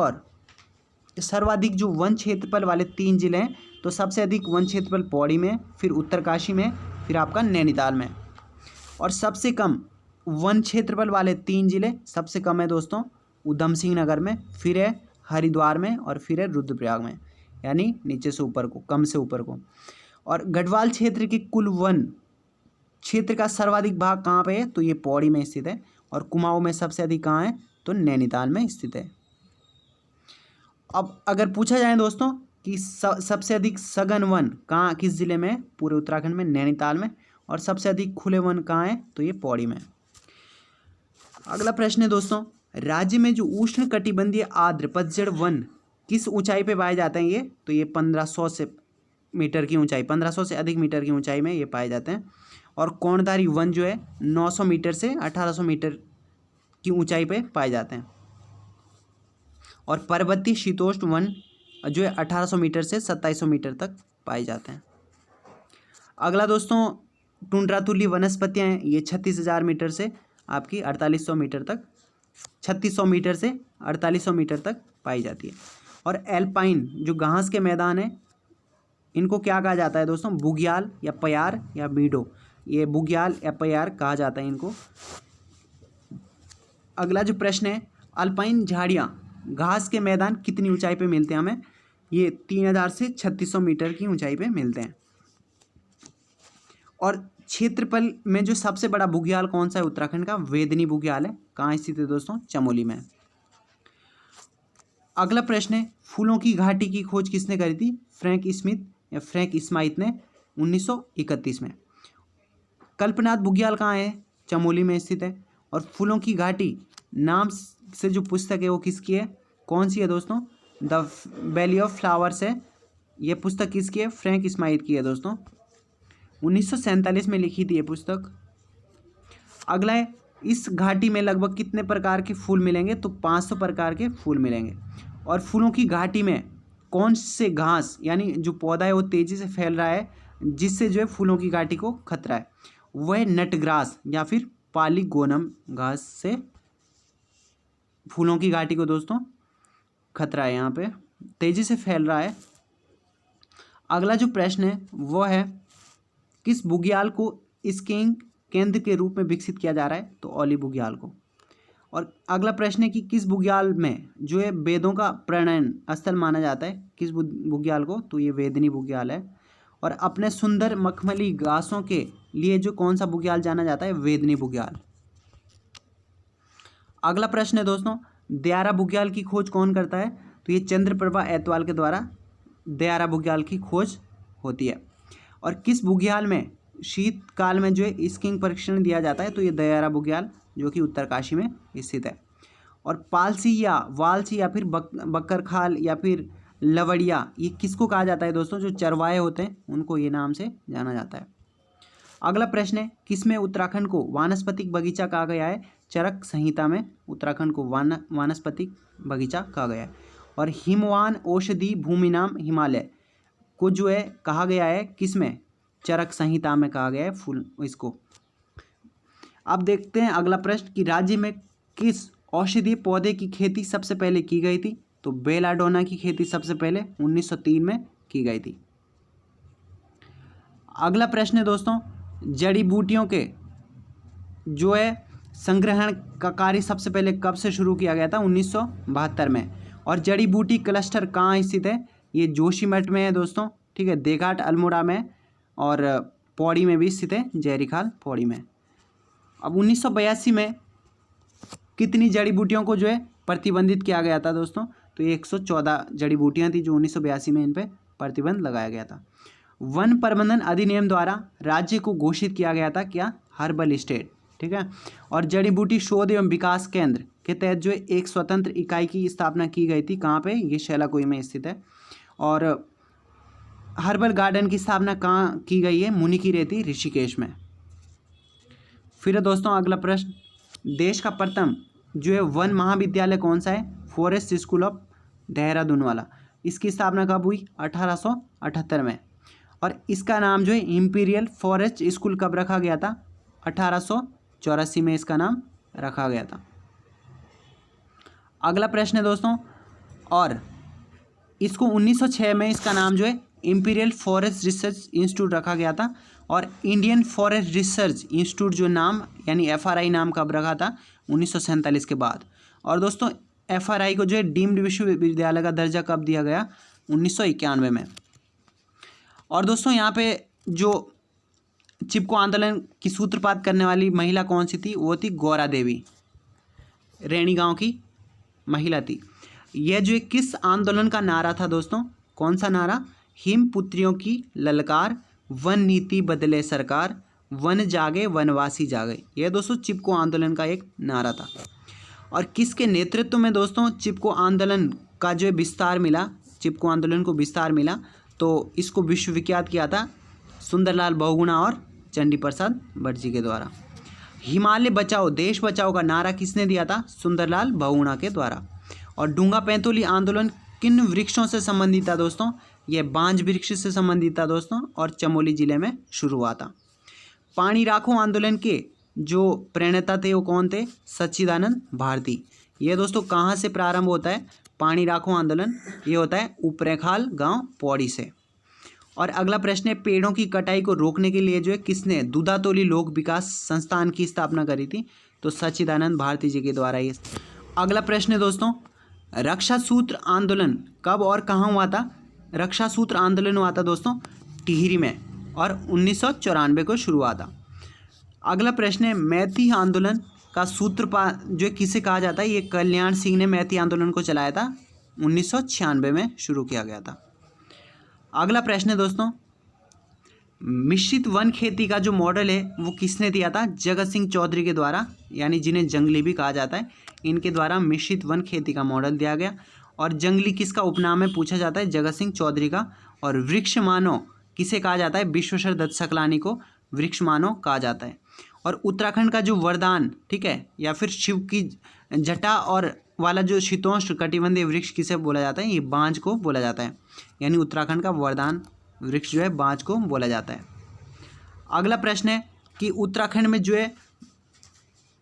जो वन क्षेत्रफल वाले 3 जिले हैं, तो सबसे अधिक वन क्षेत्रफल पौड़ी में, फिर उत्तरकाशी में, फिर आपका नैनीताल में। और सबसे कम वन क्षेत्रफल वाले 3 जिले, सबसे कम है दोस्तों उधम सिंह नगर में, फिर है हरिद्वार में और फिर है रुद्रप्रयाग में, यानी नीचे से ऊपर को, कम से ऊपर को। और गढ़वाल क्षेत्र के कुल वन क्षेत्र का सर्वाधिक भाग कहाँ पे है? तो ये पौड़ी में स्थित है। और कुमाऊं में सबसे अधिक कहाँ है? तो नैनीताल में स्थित है। अब अगर पूछा जाए दोस्तों कि सबसे अधिक सघन वन कहाँ, किस जिले में? पूरे उत्तराखंड में, नैनीताल में। और सबसे अधिक खुले वन कहाँ है? तो ये पौड़ी में। अगला प्रश्न है दोस्तों, राज्य में जो उष्ण कटिबंधीय आर्द्र पतझड़ वन किस ऊंचाई पे पाए जाते हैं? ये तो ये 1500 से मीटर की ऊंचाई, 1500 से अधिक मीटर की ऊंचाई में ये पाए जाते हैं। और कोणधारी वन जो है 900 मीटर से 1800 मीटर की ऊंचाई पे पाए जाते हैं। और पर्वतीय शीतोष्ण वन जो है 1800 मीटर से 2700 मीटर तक पाए जाते हैं। अगला दोस्तों टुंड्रातुल्य वनस्पतियाँ हैं, ये 36,000 मीटर से आपकी 4800 मीटर तक, 3600 मीटर से 4800 मीटर तक पाई जाती है। और एल्पाइन जो घास के मैदान है, इनको क्या कहा जाता है दोस्तों? बुग्याल या प्यार या बीडो, ये बुग्याल या प्यार कहा जाता है इनको। अगला जो प्रश्न है, अल्पाइन झाड़ियाँ घास के मैदान कितनी ऊंचाई पे मिलते हैं हमें? ये 3000 से 3600 मीटर की ऊंचाई पे मिलते हैं। और क्षेत्रफल में जो सबसे बड़ा बुग्याल कौन सा है उत्तराखंड का? वेदनी बुग्याल है। कहाँ स्थित है दोस्तों? चमोली में। अगला प्रश्न है, फूलों की घाटी की खोज किसने करी थी? फ्रैंक स्माइथ ने 1931 में। कल्पनाथ बुग्याल कहाँ है? चमोली में स्थित है। और फूलों की घाटी नाम से जो पुस्तक है वो किसकी है? कौन सी है दोस्तों? द वैली ऑफ फ्लावर्स है। ये पुस्तक किसकी है? फ्रैंक स्माइथ की है दोस्तों, 1947 में लिखी थी ये पुस्तक। अगला है, इस घाटी में लगभग कितने प्रकार के फूल मिलेंगे? तो 500 प्रकार के फूल मिलेंगे। और फूलों की घाटी में कौन से घास यानी जो पौधा है वो तेज़ी से फैल रहा है, जिससे जो है फूलों की घाटी को खतरा है? वह नटग्रास या फिर पॉलीगोनम घास से फूलों की घाटी को दोस्तों खतरा है, यहाँ पे तेज़ी से फैल रहा है। अगला जो प्रश्न है वो है किस बुग्याल को स्कीइंग केंद्र के रूप में विकसित किया जा रहा है? तो औली बुग्याल को। और अगला प्रश्न है कि किस बुग्याल में जो है वेदों का प्रणयन स्थल माना जाता है? किस बुग्याल को? तो ये वेदनी बुग्याल है। और अपने सुंदर मखमली घासों के लिए जो कौन सा बुग्याल जाना जाता है? वेदनी बुग्याल। अगला प्रश्न है दोस्तों, दयारा बुग्याल की खोज कौन करता है? तो ये चंद्रप्रभा ऐतवाल के द्वारा दयारा बुग्याल की खोज होती है। और किस बुग्याल में शीतकाल में जो है स्कीइंग प्रशिक्षण दिया जाता है? तो ये दयारा बुग्याल जो कि उत्तरकाशी में स्थित है। और पालसी या वालसी या फिर बक्करखाल या फिर लवड़िया, ये किसको कहा जाता है दोस्तों? जो चरवाहे होते हैं उनको ये नाम से जाना जाता है। अगला प्रश्न है, किसमें उत्तराखंड को वानस्पतिक बगीचा कहा गया है? चरक संहिता में उत्तराखंड को वानस्पतिक बगीचा कहा गया है। और हिमवान औषधि भूमि नाम हिमालय को जो है कहा गया है किसमें? चरक संहिता में कहा गया है फूल इसको। अब देखते हैं अगला प्रश्न कि राज्य में किस औषधीय पौधे की खेती सबसे पहले की गई थी? तो बेलाडोना की खेती सबसे पहले 1903 में की गई थी। अगला प्रश्न है दोस्तों, जड़ी बूटियों के जो है संग्रहण का कार्य सबसे पहले कब से शुरू किया गया था? 1972 में। और जड़ी बूटी क्लस्टर कहाँ स्थित है? ये जोशीमठ में है दोस्तों, ठीक है, देघाट अल्मोड़ा में, और पौड़ी में भी स्थित है, जयरीखाल पौड़ी में। अब 1982 में कितनी जड़ी बूटियों को जो है प्रतिबंधित किया गया था दोस्तों? तो ये 114 जड़ी बूटियाँ थी जो 1982 में इन पर प्रतिबंध लगाया गया था। वन प्रबंधन अधिनियम द्वारा राज्य को घोषित किया गया था क्या? हर्बल स्टेट, ठीक है। और जड़ी बूटी शोध एवं विकास केंद्र के तहत जो एक स्वतंत्र इकाई की स्थापना की गई थी। कहाँ पे? ये शैलाकुई में स्थित है। और हर्बल गार्डन की स्थापना कहाँ की गई है? मुनि की रेती, ऋषिकेश में। फिर दोस्तों अगला प्रश्न, देश का प्रथम जो है वन महाविद्यालय कौन सा है? फॉरेस्ट स्कूल ऑफ देहरादून वाला। इसकी स्थापना कब हुई? 1878 में। और इसका नाम जो है इंपीरियल फॉरेस्ट स्कूल कब रखा गया था? 1884 में इसका नाम रखा गया था। अगला प्रश्न है दोस्तों, और इसको 1906 में इसका नाम जो है इंपीरियल फॉरेस्ट रिसर्च इंस्टीट्यूट रखा गया था। और इंडियन फॉरेस्ट रिसर्च इंस्टीट्यूट जो नाम यानी FRI नाम कब रखा था? 1947 के बाद। और दोस्तों FRI को जो है डीम्ड विश्वविद्यालय का दर्जा कब दिया गया? 1991 में। और दोस्तों यहाँ पे जो चिपको आंदोलन की सूत्रपात करने वाली महिला कौन सी थी? वो थी गौरा देवी, रैणी गांव की महिला थी। यह जो किस आंदोलन का नारा था दोस्तों? कौन सा नारा? हिम पुत्रियों की ललकार, वन नीति बदले सरकार, वन जागे वनवासी जागे। यह दोस्तों चिपको आंदोलन का एक नारा था। और किसके नेतृत्व में दोस्तों चिपको आंदोलन का जो विस्तार मिला? चिपको आंदोलन को विस्तार मिला तो इसको विश्वविख्यात किया था सुंदरलाल बहुगुणा और चंडी प्रसाद भटजी के द्वारा। हिमालय बचाओ देश बचाओ का नारा किसने दिया था? सुंदरलाल बहुगुणा के द्वारा। और डूंगा पैंतोली आंदोलन किन वृक्षों से संबंधित था दोस्तों? यह बांज वृक्ष से संबंधित था दोस्तों, और चमोली जिले में शुरू हुआ था। पानी राखो आंदोलन के जो प्रणेता थे वो कौन थे? सच्चिदानंद भारती। ये दोस्तों कहाँ से प्रारंभ होता है? पानी राखो आंदोलन ये होता है ऊपरेखाल गांव पौड़ी से। और अगला प्रश्न है, पेड़ों की कटाई को रोकने के लिए जो है किसने दूधातोली लोक विकास संस्थान की स्थापना करी थी? तो सच्चिदानंद भारती जी के द्वारा ये। अगला प्रश्न है दोस्तों, रक्षा सूत्र आंदोलन कब और कहाँ हुआ था? रक्षा सूत्र आंदोलन हुआ था दोस्तों टिहरी में, और 1994 को शुरू हुआ था। अगला प्रश्न है, मैती आंदोलन का सूत्रपात जो किसे कहा जाता है? ये कल्याण सिंह ने मैती आंदोलन को चलाया था, 1996 में शुरू किया गया था। अगला प्रश्न है दोस्तों, मिश्रित वन खेती का जो मॉडल है वो किसने दिया था? जगत सिंह चौधरी के द्वारा, यानी जिन्हें जंगली भी कहा जाता है, इनके द्वारा मिश्रित वन खेती का मॉडल दिया गया। और जंगली किसका उपनाम है पूछा जाता है? जगत सिंह चौधरी का। और वृक्ष मानव किसे कहा जाता है? विश्वेश्वर दत्त सकलानी को वृक्ष मानव कहा जाता है। और उत्तराखंड का जो वरदान, ठीक है, या फिर शिव की जटा और वाला जो शीतोष्ण कटिबंधीय वृक्ष किसे बोला जाता है? ये बांज को बोला जाता है, यानी उत्तराखंड का वरदान वृक्ष जो है बांज को बोला जाता है। अगला प्रश्न है कि उत्तराखंड में जो है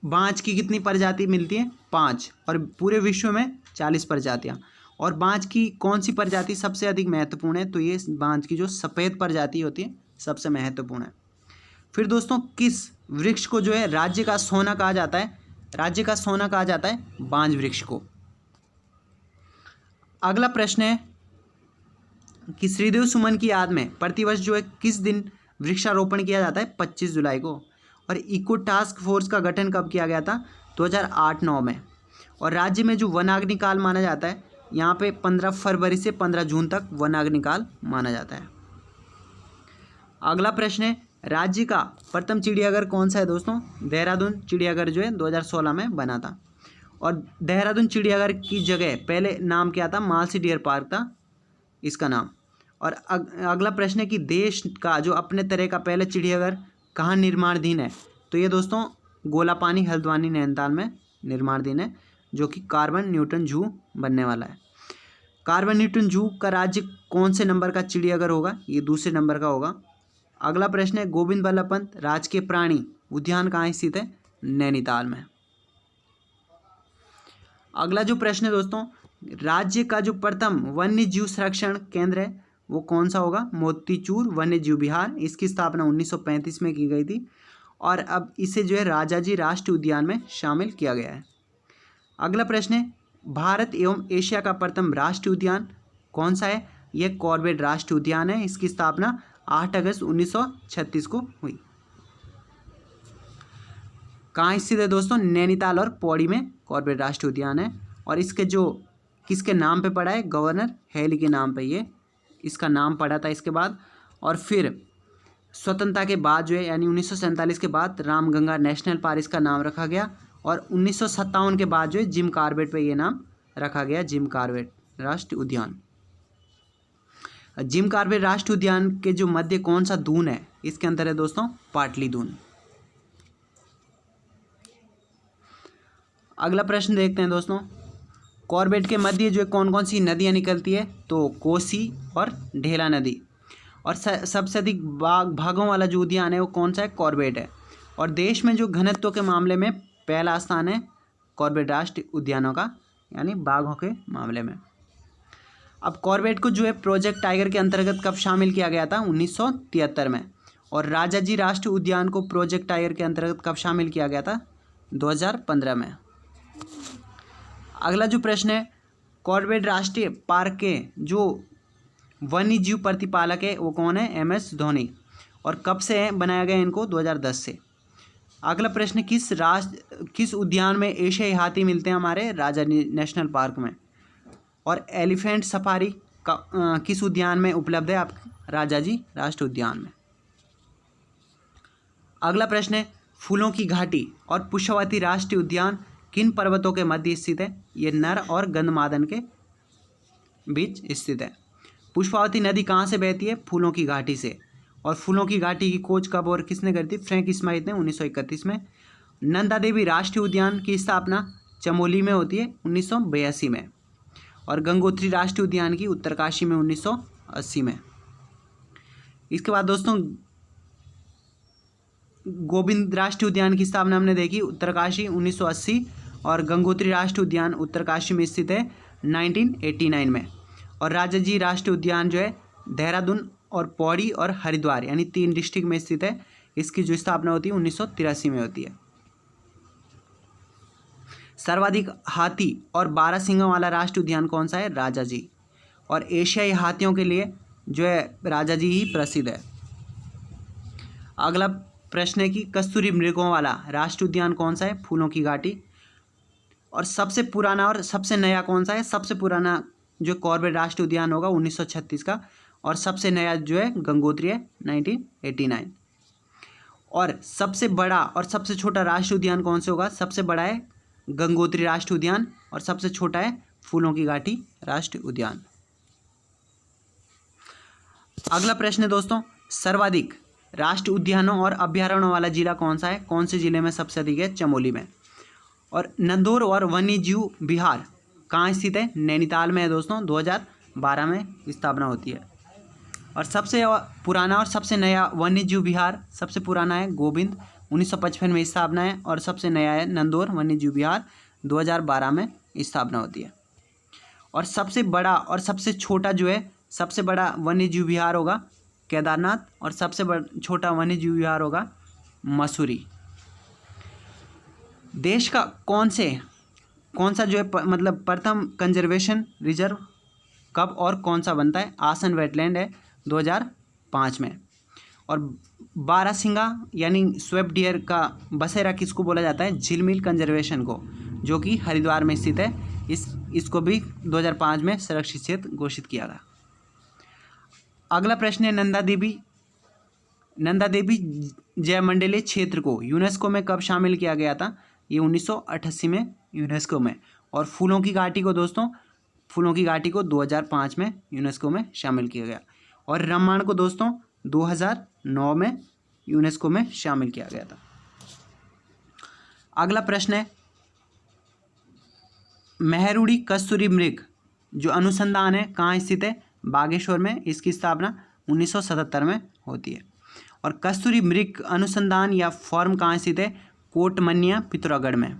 बांज की कितनी प्रजाति मिलती है? 5, और पूरे विश्व में 40 प्रजातियाँ। और बांज की कौन सी प्रजाति सबसे अधिक महत्वपूर्ण है? तो ये बांज की जो सफ़ेद प्रजाति होती है सबसे महत्वपूर्ण है। फिर दोस्तों किस वृक्ष को जो है राज्य का सोना कहा जाता है? राज्य का सोना कहा जाता है बांज वृक्ष को। अगला प्रश्न है कि श्रीदेव सुमन की याद में प्रतिवर्ष जो है किस दिन वृक्षारोपण किया जाता है? 25 जुलाई को। और इको टास्क फोर्स का गठन कब किया गया था? 2008-9 में। और राज्य में जो वनाग्नि काल माना जाता है, यहाँ पे 15 फरवरी से 15 जून तक वनाग्नि काल माना जाता है। अगला प्रश्न है राज्य का प्रथम चिड़ियाघर कौन सा है दोस्तों? देहरादून चिड़ियाघर जो है 2016 में बना था। और देहरादून चिड़ियाघर की जगह पहले नाम क्या था? मालसी डियर पार्क था इसका नाम। और अगला प्रश्न है कि देश का जो अपने तरह का पहला चिड़ियाघर कहाँ निर्माणाधीन है? तो ये दोस्तों गोलापानी हल्द्वानी नैनीताल में निर्माणाधीन है, जो कि कार्बन न्यूटन जू बनने वाला है। कार्बन न्यूटन जू का राज्य कौन से नंबर का चिड़ियाघर होगा? ये दूसरे नंबर का होगा। अगला प्रश्न है गोविंद बल्लभ पंत राजकीय प्राणी उद्यान कहाँ स्थित है? नैनीताल में। अगला जो प्रश्न है दोस्तों, राज्य का जो प्रथम वन्य जीव संरक्षण केंद्र है वो कौन सा होगा? मोतीचूर वन्य जीव विहार। इसकी स्थापना 1935 में की गई थी और अब इसे जो है राजाजी राष्ट्रीय उद्यान में शामिल किया गया है। अगला प्रश्न है भारत एवं एशिया का प्रथम राष्ट्रीय उद्यान कौन सा है? यह कॉर्बेट राष्ट्रीय उद्यान है। इसकी स्थापना 8 अगस्त 1936 को हुई। कहाँ स्थित है दोस्तों? नैनीताल और पौड़ी में कॉर्बेट राष्ट्रीय उद्यान है। और इसके जो किसके नाम पे पड़ा है? गवर्नर हेली के नाम पे ये इसका नाम पड़ा था इसके बाद। और फिर स्वतंत्रता के बाद जो है यानी 1947 के बाद रामगंगा नेशनल पार्क इसका नाम रखा गया। और 1957 के बाद जो है जिम कॉर्बेट पे ये नाम रखा गया, जिम कॉर्बेट राष्ट्रीय उद्यान। जिम कॉर्बेट राष्ट्रीय उद्यान के जो मध्य कौन सा दून है? इसके अंदर है दोस्तों पाटली दून। अगला प्रश्न देखते हैं दोस्तों, कॉर्बेट के मध्य जो कौन कौन सी नदियाँ निकलती है? तो कोसी और ढेला नदी। और सबसे अधिक भागों वाला जो उद्यान है वो कौन सा है? कॉर्बेट है। और देश में जो घनत्व के मामले में पहला स्थान है कॉर्बेट राष्ट्रीय उद्यानों का, यानी बाघों के मामले में। अब कॉर्बेट को जो है प्रोजेक्ट टाइगर के अंतर्गत कब शामिल किया गया था? 1973 में। और राजाजी राष्ट्रीय उद्यान को प्रोजेक्ट टाइगर के अंतर्गत कब शामिल किया गया था? 2015 में। अगला जो प्रश्न है कॉर्बेट राष्ट्रीय पार्क के जो वन्य जीव प्रतिपालक है वो कौन है? MS धोनी। और कब से बनाया गया इनको? 2010 से। अगला प्रश्न किस उद्यान में एशियाई हाथी मिलते हैं? हमारे राजाजी नेशनल पार्क में। और एलिफेंट सफारी का किस उद्यान में उपलब्ध है? आप राजाजी राष्ट्रीय उद्यान में। अगला प्रश्न है फूलों की घाटी और पुष्पवती राष्ट्रीय उद्यान किन पर्वतों के मध्य स्थित है? ये नर और गंधमादन के बीच स्थित है। पुष्पावती नदी कहाँ से बहती है? फूलों की घाटी से। और फूलों की घाटी की खोज कब और किसने करी थी? फ्रैंक स्माइथ ने 1931 में। नंदा देवी राष्ट्रीय उद्यान की स्थापना चमोली में होती है 1982 में। और गंगोत्री राष्ट्रीय उद्यान की उत्तरकाशी में 1980 में। इसके बाद दोस्तों गोविंद राष्ट्रीय उद्यान की स्थापना हमने देखी उत्तरकाशी 1980 और गंगोत्री राष्ट्रीय उद्यान उत्तरकाशी में स्थित है 1989 में। और राजाजी राष्ट्रीय उद्यान जो है देहरादून और पौड़ी और हरिद्वार यानी 3 डिस्ट्रिक्ट में स्थित है। इसकी जो स्थापना होती है 1983 में होती है। सर्वाधिक हाथी और 12 सींगों वाला राष्ट्रीय उद्यान कौन सा है? राजाजी। और एशियाई हाथियों के लिए जो है राजाजी ही प्रसिद्ध है। अगला प्रश्न है कि कस्तूरी मृगों वाला राष्ट्रीय उद्यान कौन सा है? फूलों की घाटी। और सबसे पुराना और सबसे नया कौन सा है? सबसे पुराना जो कॉर्बेट राष्ट्रीय उद्यान होगा 1936 का। और सबसे नया जो है गंगोत्री है 1989। और सबसे बड़ा और सबसे छोटा राष्ट्रीय उद्यान कौन से होगा? सबसे बड़ा है गंगोत्री राष्ट्रीय उद्यान और सबसे छोटा है फूलों की घाटी राष्ट्रीय उद्यान। अगला प्रश्न है दोस्तों सर्वाधिक राष्ट्रीय उद्यानों और अभ्यारण्यों वाला जिला कौन सा है? कौन से जिले में सबसे अधिक है? चमोली में। और नंदौर और वन्य जीव विहार कहाँ स्थित है? नैनीताल में है दोस्तों। 2012 में स्थापना होती है। और सबसे पुराना और सबसे नया वन्य जीव विहार सबसे पुराना है गोविंद 1955 में स्थापना है। और सबसे नया है नंदौर वन्य जीव विहार 2012 में स्थापना होती है। और सबसे बड़ा और सबसे छोटा जो है सबसे बड़ा वन्य जीव विहार होगा केदारनाथ और सबसे छोटा वन्य जीव विहार होगा मसूरी। देश का कौन सा जो है मतलब प्रथम कंजर्वेशन रिजर्व कब और कौन सा बनता है? आसन वेटलैंड है 2005 में। और बारहसिंगा यानी स्वेप्ट डियर का बसेरा किसको बोला जाता है? झिलमिल कंजर्वेशन को, जो कि हरिद्वार में स्थित है। इसको भी 2005 में संरक्षित क्षेत्र घोषित किया गया। अगला प्रश्न है नंदा देवी जयमंडलीय क्षेत्र को यूनेस्को में कब शामिल किया गया था? ये 1988 में यूनेस्को में। और फूलों की घाटी को 2005 में यूनेस्को में शामिल किया गया। और रामायण को दोस्तों 2009 में यूनेस्को में शामिल किया गया था। अगला प्रश्न है मेहरुड़ी कस्तूरी मृग जो अनुसंधान है कहाँ स्थित है? बागेश्वर में। इसकी स्थापना 1977 में होती है। और कस्तूरी मृग अनुसंधान या फॉर्म कहाँ स्थित है? कोटमन्या पिथौरागढ़ में।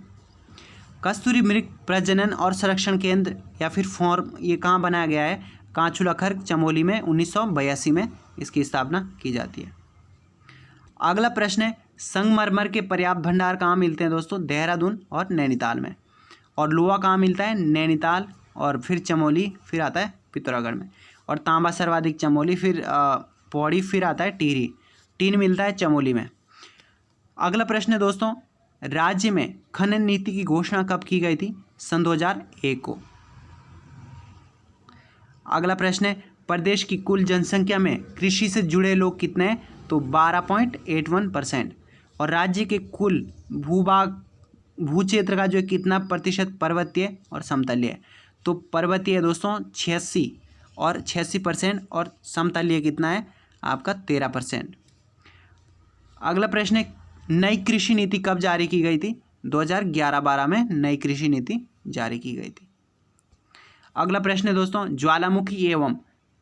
कस्तूरी मृग प्रजनन और संरक्षण केंद्र या फिर फॉर्म ये कहाँ बनाया गया है? कांचुलाखर चमोली में 1982 में इसकी स्थापना की जाती है। अगला प्रश्न है संगमरमर के पर्याप्त भंडार कहाँ मिलते हैं दोस्तों? देहरादून और नैनीताल में। और लोहा कहाँ मिलता है? नैनीताल, और फिर चमोली, फिर आता है पिथौरागढ़ में। और तांबा सर्वाधिक चमोली, फिर पौड़ी, फिर आता है टिहरी। टीन मिलता है चमोली में। अगला प्रश्न है दोस्तों राज्य में खनन नीति की घोषणा कब की गई थी? सन 2001 को। अगला प्रश्न है प्रदेश की कुल जनसंख्या में कृषि से जुड़े लोग कितने हैं? तो 12.81%। और राज्य के कुल भूक्षेत्र का जो कितना प्रतिशत पर्वतीय और समतलीय है? तो पर्वतीय दोस्तों 86% और समतलीय कितना है आपका? 13%। अगला प्रश्न है नई कृषि नीति कब जारी की गई थी? 2011-12 में नई कृषि नीति जारी की गई थी। अगला प्रश्न है दोस्तों ज्वालामुखी एवं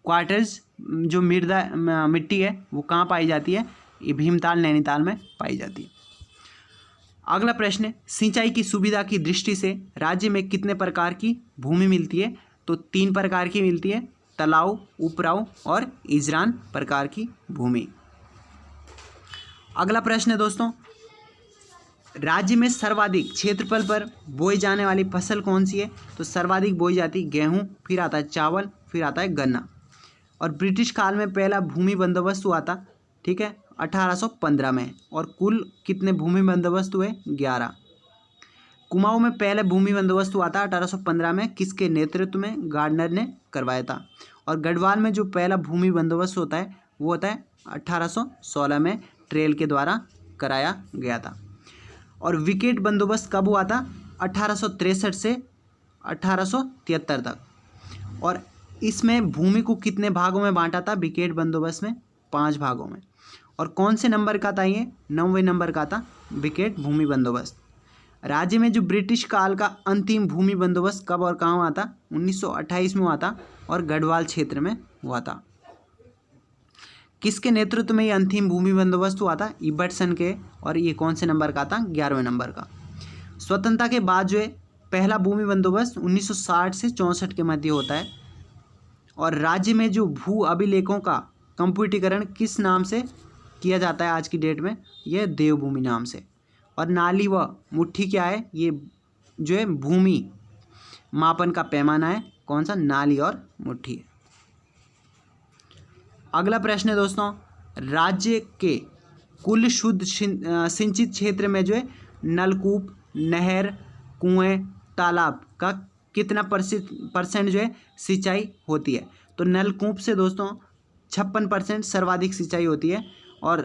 क्वार्टर्स जो मिट्टी है वो कहाँ पाई जाती है? ये भीमताल नैनीताल में पाई जाती है। अगला प्रश्न है सिंचाई की सुविधा की दृष्टि से राज्य में कितने प्रकार की भूमि मिलती है? तो 3 प्रकार की मिलती है, तलाव, उपराव और इजरान प्रकार की भूमि। अगला प्रश्न है दोस्तों राज्य में सर्वाधिक क्षेत्रफल पर बोई जाने वाली फसल कौन सी है? तो सर्वाधिक बोई जाती गेहूं, फिर आता है चावल, फिर आता है गन्ना। और ब्रिटिश काल में पहला भूमि बंदोबस्त हुआ था, ठीक है, 1815 में। और कुल कितने भूमि बंदोबस्त हुए? 11। कुमाऊं में पहले भूमि बंदोबस्त हुआ था 1815 में, किसके नेतृत्व में? गार्डनर ने करवाया था। और गढ़वाल में जो पहला भूमि बंदोबस्त होता है वो होता है 1816 में ट्रेल के द्वारा कराया गया था। और विकेट बंदोबस्त कब हुआ था? 1863 से 1873 तक। और इसमें भूमि को कितने भागों में बांटा था? विकेट बंदोबस्त में 5 भागों में। और कौन से नंबर का था ये? 9वें नंबर का था विकेट भूमि बंदोबस्त। राज्य में जो ब्रिटिश काल का अंतिम भूमि बंदोबस्त कब और कहाँ हुआ था? 1928 में हुआ था और गढ़वाल क्षेत्र में हुआ था। किसके नेतृत्व में ये अंतिम भूमि बंदोबस्त हुआ था? इबर्टसन के। और ये कौन से नंबर का था? 11वें नंबर का। स्वतंत्रता के बाद जो है पहला भूमि बंदोबस्त 1960 से 64 के मध्य होता है। और राज्य में जो भू अभिलेखों का कंप्यूटरीकरण किस नाम से किया जाता है आज की डेट में? यह देवभूमि नाम से। और नाली व मुट्ठी क्या है? ये जो है भूमि मापन का पैमाना है। कौन सा? नाली और मुट्ठी है। अगला प्रश्न है दोस्तों राज्य के कुल शुद्ध सिंचित क्षेत्र में जो है नलकूप, नहर, कुएं, तालाब का कितना परसेंट जो है सिंचाई होती है? तो नलकूप से दोस्तों 56% सर्वाधिक सिंचाई होती है। और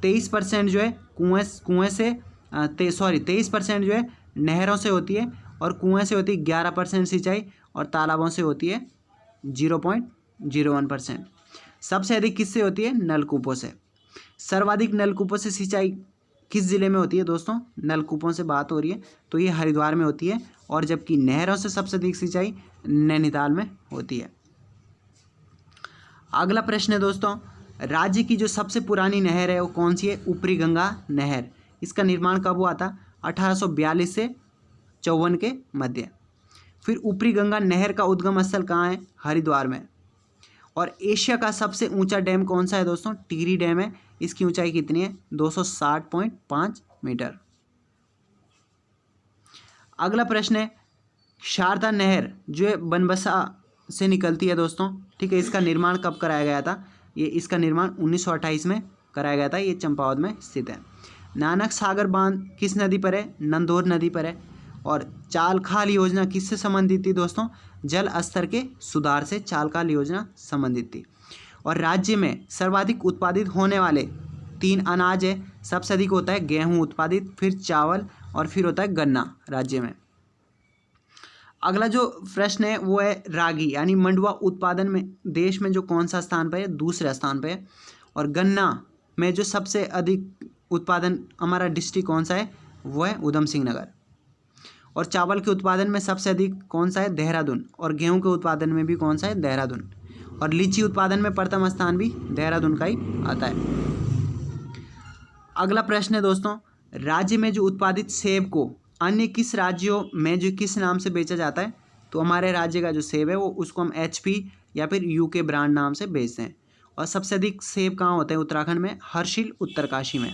23% जो है कुएं से 23% जो है नहरों से होती है। और कुएं से होती है 11% सिंचाई। और तालाबों से होती है 0.01%। सबसे अधिक किससे होती है? नलकूपों से। सर्वाधिक नलकूपों से सिंचाई किस ज़िले में होती है दोस्तों? नलकूपों से बात हो रही है तो ये हरिद्वार में होती है। और जबकि नहरों से सबसे अधिक सिंचाई नैनीताल में होती है। अगला प्रश्न है दोस्तों राज्य की जो सबसे पुरानी नहर है वो कौन सी है? ऊपरी गंगा नहर। इसका निर्माण कब हुआ था? 1842 से 54 के मध्य। फिर ऊपरी गंगा नहर का उद्गम स्थल कहाँ है? हरिद्वार में। और एशिया का सबसे ऊंचा डैम कौन सा है दोस्तों? टिहरी डैम है। इसकी ऊंचाई कितनी है? 260.5 मीटर। अगला प्रश्न है, शारदा नहर जो है बनबसा से निकलती है दोस्तों, ठीक है, इसका निर्माण कब कराया गया था? इसका निर्माण 1928 में कराया गया था। ये चंपावत में स्थित है। नानक सागर बांध किस नदी पर है? नंदोर नदी पर है। और चाल खाल योजना किससे संबंधित थी दोस्तों? जल स्तर के सुधार से चाल खाल योजना संबंधित थी। और राज्य में सर्वाधिक उत्पादित होने वाले 3 अनाज है। सबसे अधिक होता है गेहूं उत्पादित, फिर चावल और फिर होता है गन्ना राज्य में। अगला जो प्रश्न है वो है रागी यानी मंडुआ उत्पादन में देश में जो कौन सा स्थान पर है? दूसरे स्थान पर है। और गन्ना में जो सबसे अधिक उत्पादन हमारा डिस्ट्रिक्ट कौन सा है? वो है उधम सिंह नगर। और चावल के उत्पादन में सबसे अधिक कौन सा है? देहरादून। और गेहूं के उत्पादन में भी कौन सा है? देहरादून। और लीची उत्पादन में प्रथम स्थान भी देहरादून का ही आता है। अगला प्रश्न है दोस्तों, राज्य में जो उत्पादित सेब को अन्य किस राज्यों में जो किस नाम से बेचा जाता है? तो हमारे राज्य का जो सेब है वो उसको हम HP या फिर UK ब्रांड नाम से बेचते हैं। और सबसे अधिक सेब कहाँ होते हैं? उत्तराखंड में, हर्षिल उत्तरकाशी में।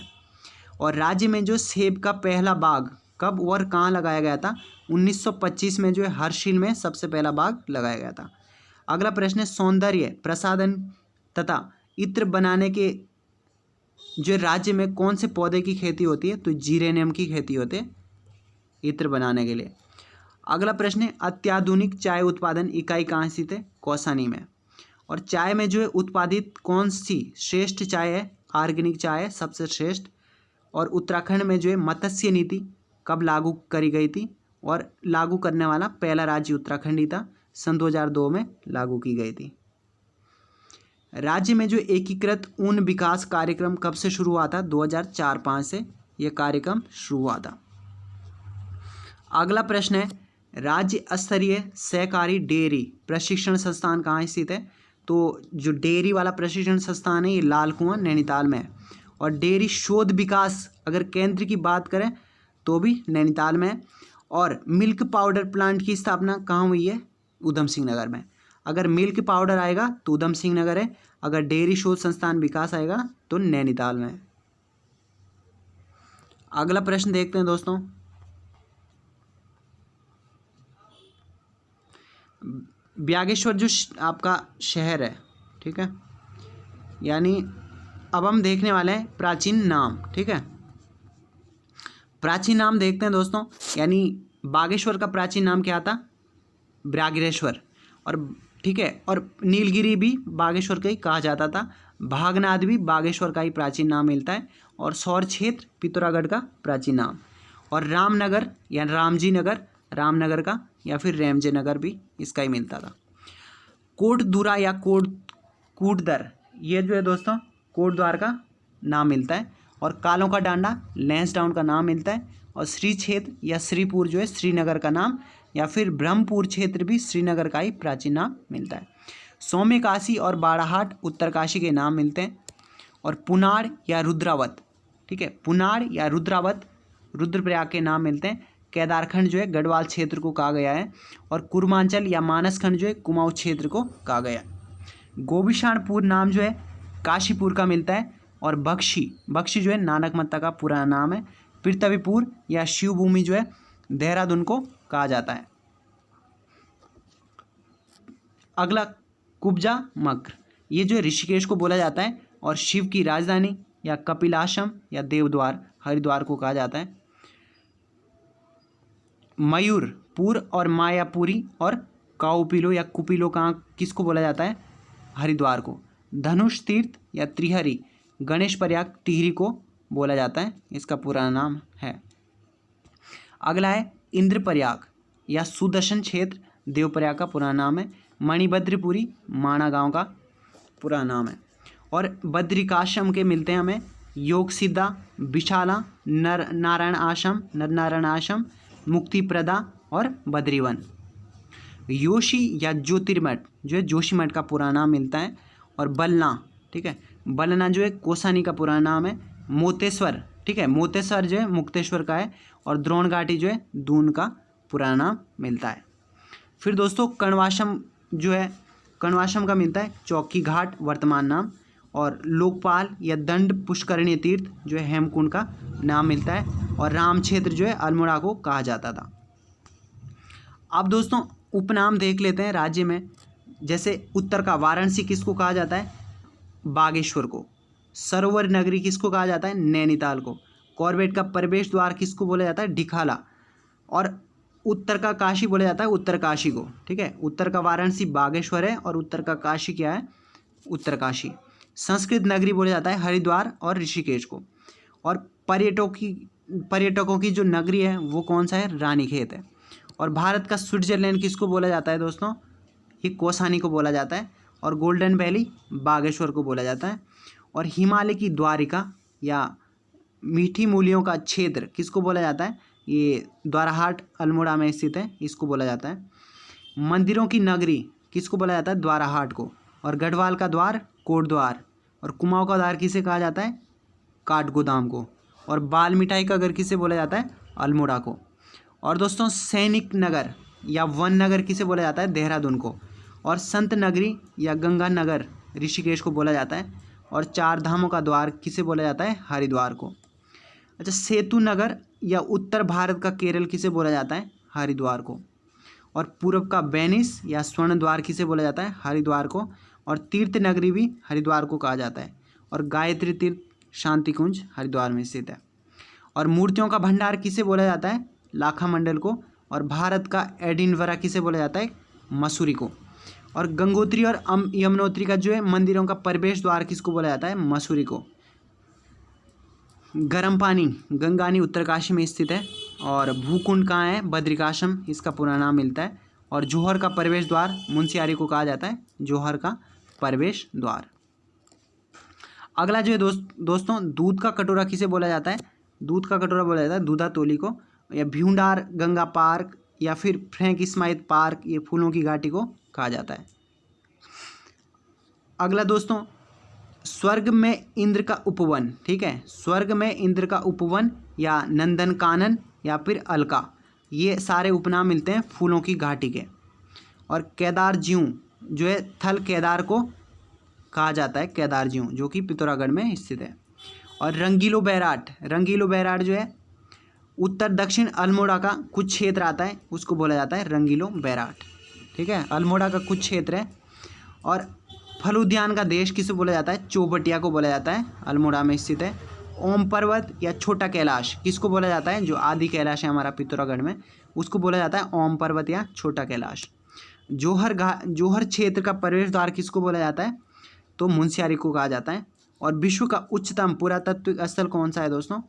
और राज्य में जो सेब का पहला बाग कब और कहाँ लगाया गया था? 1925 में जो है हर्षिल में सबसे पहला बाग लगाया गया था। अगला प्रश्न है, सौंदर्य प्रसाधन तथा इत्र बनाने के जो राज्य में कौन से पौधे की खेती होती है? तो जीरेनियम की खेती होती है इत्र बनाने के लिए। अगला प्रश्न है, अत्याधुनिक चाय उत्पादन इकाई कहाँ स्थित है? कौसानी में। और चाय में जो है उत्पादित कौन सी श्रेष्ठ चाय है? ऑर्गेनिक चाय है सबसे श्रेष्ठ। और उत्तराखंड में जो है मत्स्य नीति कब लागू करी गई थी? और लागू करने वाला पहला राज्य उत्तराखंड ही था, सन 2002 में लागू की गई थी। राज्य में जो एकीकृत ऊन विकास कार्यक्रम कब से शुरू हुआ था? 2004-05 से यह कार्यक्रम शुरू हुआ था। अगला प्रश्न है, राज्य स्तरीय सहकारी डेयरी प्रशिक्षण संस्थान कहाँ स्थित है? तो जो डेयरी वाला प्रशिक्षण संस्थान है ये लाल कुआं नैनीताल में है। और डेयरी शोध विकास अगर केंद्र की बात करें तो भी नैनीताल में है। और मिल्क पाउडर प्लांट की स्थापना कहाँ हुई है? उधम सिंह नगर में। अगर मिल्क पाउडर आएगा तो उधम सिंह नगर है, अगर डेयरी शोध संस्थान विकास आएगा तो नैनीताल में है। अगला प्रश्न देखते हैं दोस्तों, ब्यागेश्वर जो आपका शहर है, ठीक है, यानी अब हम देखने वाले हैं प्राचीन नाम, ठीक है। प्राचीन नाम देखते हैं दोस्तों, यानी बागेश्वर का प्राचीन नाम क्या था? ब्यागेश्वर। और ठीक है, और नीलगिरी भी बागेश्वर का ही कहा जाता था। भागनाथ भी बागेश्वर का ही प्राचीन नाम मिलता है। और सौर क्षेत्र पिथौरागढ़ का प्राचीन नाम। और रामनगर या रामजी नगर रामनगर का, या फिर रेमजे नगर भी इसका ही मिलता था। कोटदुरा या कूटदर ये जो है दोस्तों कोटद्वार का नाम मिलता है। और कालों का डांडा लैंसडाउन का नाम मिलता है। और श्री क्षेत्र या श्रीपुर जो है श्रीनगर का नाम, या फिर ब्रह्मपुर क्षेत्र भी श्रीनगर का ही प्राचीन नाम मिलता है। सौम्यकाशी और बाड़ाहाट उत्तरकाशी के नाम मिलते हैं। और पुनाड़ या रुद्रावत, ठीक है, पुनाड़ या रुद्रावत रुद्रप्रयाग के नाम मिलते हैं। केदारखंड जो है गढ़वाल क्षेत्र को कहा गया है। और कुर्मांचल या मानसखंड जो है कुमाऊं क्षेत्र को कहा गया है। गोविशाणपुर नाम जो है काशीपुर का मिलता है। और बख्शी जो है नानकमत्ता का पुराना नाम है। पृथ्वीपुर या शिवभूमि जो है देहरादून को कहा जाता है। अगला कुब्जा मक्र, ये जो है ऋषिकेश को बोला जाता है। और शिव की राजधानी या कपिलाश्रम या देवद्वार हरिद्वार को कहा जाता है। मयूरपुर और मायापुरी और काउपिलो या कुपिलो कहाँ किसको बोला जाता है? हरिद्वार को। धनुष तीर्थ या त्रिहरी गणेश प्रयाग टिहरी को बोला जाता है, इसका पुराना नाम है। अगला है इंद्रप्रयाग या सुदर्शन क्षेत्र देवप्रयाग का पुराना नाम है। मणिभद्रपुरी माणा गांव का पुराना नाम है। और बद्रिकाश्रम के मिलते हैं हमें योगसिद्धा, विशाला, नर नारायण आश्रम, मुक्तिप्रदा और बद्रीवन। योशी या ज्योतिर्मठ जो है जोशीमठ का पुराना नाम मिलता है। और बलना, ठीक है, बलना जो है कोसानी का पुराना नाम है। मोतेश्वर, ठीक है, मोतेश्वर जो है मुक्तेश्वर का है। और द्रोण घाटी जो है दून का पुराना नाम मिलता है। फिर दोस्तों कर्णवासम जो है कण्वाश्रम का मिलता है चौकी घाट वर्तमान नाम, और लोकपाल या दंड पुष्करणी तीर्थ जो है हेमकुंड का नाम मिलता है, और राम क्षेत्र जो है अल्मोड़ा को कहा जाता था। अब दोस्तों उपनाम देख लेते हैं राज्य में। जैसे उत्तर का वाराणसी किसको कहा जाता है? बागेश्वर को। सरोवर नगरी किसको कहा जाता है? नैनीताल को। कॉर्बेट का प्रवेश द्वार किसको बोला जाता है? ढिखाला। और उत्तर का काशी बोला जाता है उत्तरकाशी को। ठीक है, उत्तर का वाराणसी बागेश्वर है और उत्तर का काशी क्या है? उत्तरकाशी। संस्कृत नगरी बोला जाता है हरिद्वार और ऋषिकेश को। और पर्यटकों की जो नगरी है वो कौन सा है? रानीखेत है। और भारत का स्विट्जरलैंड किसको बोला जाता है दोस्तों? ये कौसानी को बोला जाता है। और गोल्डन वैली बागेश्वर को बोला जाता है। और हिमालय की द्वारिका या मीठी मूलियों का क्षेत्र किसको बोला जाता है? ये द्वाराहाट अल्मोड़ा में स्थित है, इसको बोला जाता है। मंदिरों की नगरी किसको बोला जाता है? द्वाराहाट को। और गढ़वाल का द्वार कोटद्वार। और कुमाऊं का द्वार किसे कहा जाता है? काठगोदाम को। और बाल मिठाई का घर किसे बोला जाता है? अल्मोड़ा को। और दोस्तों सैनिक नगर या वन नगर किसे बोला जाता है? देहरादून को। और संत नगरी या गंगा नगर ऋषिकेश को बोला जाता है। और चार धामों का द्वार किसे बोला जाता है? हरिद्वार को। अच्छा, सेतु नगर या उत्तर भारत का केरल किसे बोला जाता है? हरिद्वार को। और पूर्व का वेनिस या स्वर्ण द्वार किसे बोला जाता है? हरिद्वार को। और तीर्थ नगरी भी हरिद्वार को कहा जाता है। और गायत्री तीर्थ शांति कुंज हरिद्वार में स्थित है। और मूर्तियों का भंडार किसे बोला जाता है? लाखा मंडल को। और भारत का एडिनबरा किसे बोला जाता है? मसूरी को। और गंगोत्री और यमुनोत्री का जो है मंदिरों का प्रवेश द्वार किसको बोला जाता है? मसूरी को। गर्म पानी गंगानी उत्तरकाशी में स्थित है। और भूकुंड कहाँ है? बद्रिकाश्रम इसका पूरा नाम मिलता है। और जौहर का प्रवेश द्वार मुंशियारी को कहा जाता है जौहर का प्रवेश द्वार। अगला जो है दोस्तों दूध का कटोरा किसे बोला जाता है? दूध का कटोरा बोला जाता है दूधा तोली को। या भ्यूंडार गंगा पार्क या फिर फ्रैंक स्माइथ पार्क, ये फूलों की घाटी को कहा जाता है। अगला दोस्तों स्वर्ग में इंद्र का उपवन। ठीक है, स्वर्ग में इंद्र का उपवन या नंदन कानन या फिर अलका, ये सारे उपनाम मिलते हैं फूलों की घाटी के। और केदार ज्यों जो है थल केदार को कहा जाता है केदार ज्यों, जो कि पिथौरागढ़ में स्थित है। और रंगीलो बैराट जो है उत्तर दक्षिण अल्मोड़ा का कुछ क्षेत्र आता है, उसको बोला जाता है रंगीलो बैराट। ठीक है, अल्मोड़ा का कुछ क्षेत्र है। और फल उद्यान का देश किसे बोला जाता है? चौबटिया को बोला जाता है, अल्मोड़ा में स्थित है। ओम पर्वत या छोटा कैलाश किसको बोला जाता है? जो आदि कैलाश है हमारा पिथौरागढ़ में, उसको बोला जाता है ओम पर्वत या छोटा कैलाश। जौहर क्षेत्र का प्रवेश द्वार किसको बोला जाता है? तो मुंशियारी को कहा जाता है। और विश्व का उच्चतम पुरातात्विक स्थल कौन सा है दोस्तों?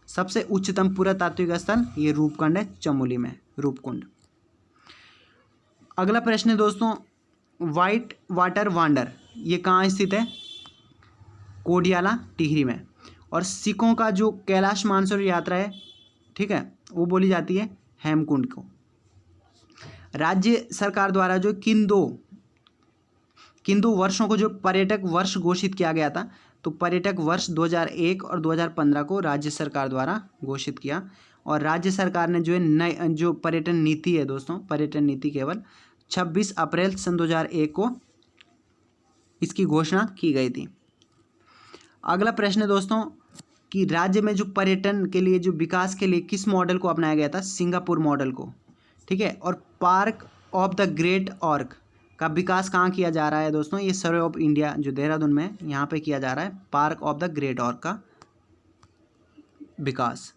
सबसे उच्चतम पुरातात्विक स्थल ये रूपकुंड है, चमोली में रूपकुंड। अगला प्रश्न है दोस्तों वाइट वाटर वांडर, ये कहाँ स्थित है? कोडियाला टिहरी में। और सिखों का जो कैलाश मानसरोवर यात्रा है, ठीक है, वो बोली जाती है हेमकुंड को। राज्य सरकार द्वारा जो किन दो वर्षों को जो पर्यटक वर्ष घोषित किया गया था, तो पर्यटक वर्ष 2001 और 2015 को राज्य सरकार द्वारा घोषित किया। और राज्य सरकार ने जो है नई जो पर्यटन नीति है दोस्तों, पर्यटन नीति केवल 26 अप्रैल सन 2001 को इसकी घोषणा की गई थी। अगला प्रश्न है दोस्तों कि राज्य में जो पर्यटन के लिए जो विकास के लिए किस मॉडल को अपनाया गया था? सिंगापुर मॉडल को। ठीक है, और Park of the Great Arc का विकास कहाँ किया जा रहा है दोस्तों? ये सर्वे ऑफ इंडिया जो देहरादून में यहाँ पे किया जा रहा है, Park of the Great Arc का विकास।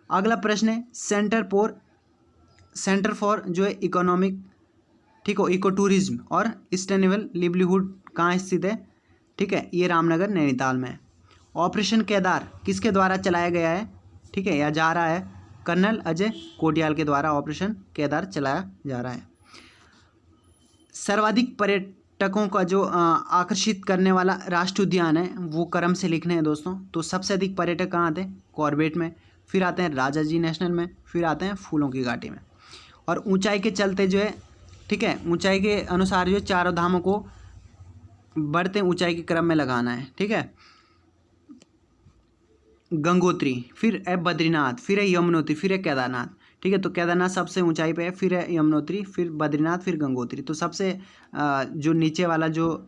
अगला प्रश्न है सेंटर फॉर जो है इकोनॉमिक, ठीक है, इको टूरिज्म और सस्टेनेबल लिवलीहुड कहाँ स्थित है? ठीक है, ये रामनगर नैनीताल में। ऑपरेशन केदार किसके द्वारा चलाया गया है? ठीक है, या जा रहा है? कर्नल अजय कोटियाल के द्वारा ऑपरेशन केदार चलाया जा रहा है। सर्वाधिक पर्यटकों का जो आकर्षित करने वाला राष्ट्रीय उद्यान है वो क्रम से लिखने हैं दोस्तों। तो सबसे अधिक पर्यटक कहाँ आते हैं? कॉर्बेट में, फिर आते हैं राजाजी नेशनल में, फिर आते हैं फूलों की घाटी में। और ऊंचाई के चलते जो है, ठीक है, ऊंचाई के अनुसार जो चारों धामों को बढ़ते ऊंचाई के क्रम में लगाना है। ठीक है, गंगोत्री, फिर है बद्रीनाथ, फिर है यमुनोत्री, फिर है केदारनाथ। ठीक है। तो केदारनाथ सबसे ऊंचाई पे है, फिर है यमुनोत्री, फिर बद्रीनाथ, फिर गंगोत्री। तो सबसे जो नीचे वाला जो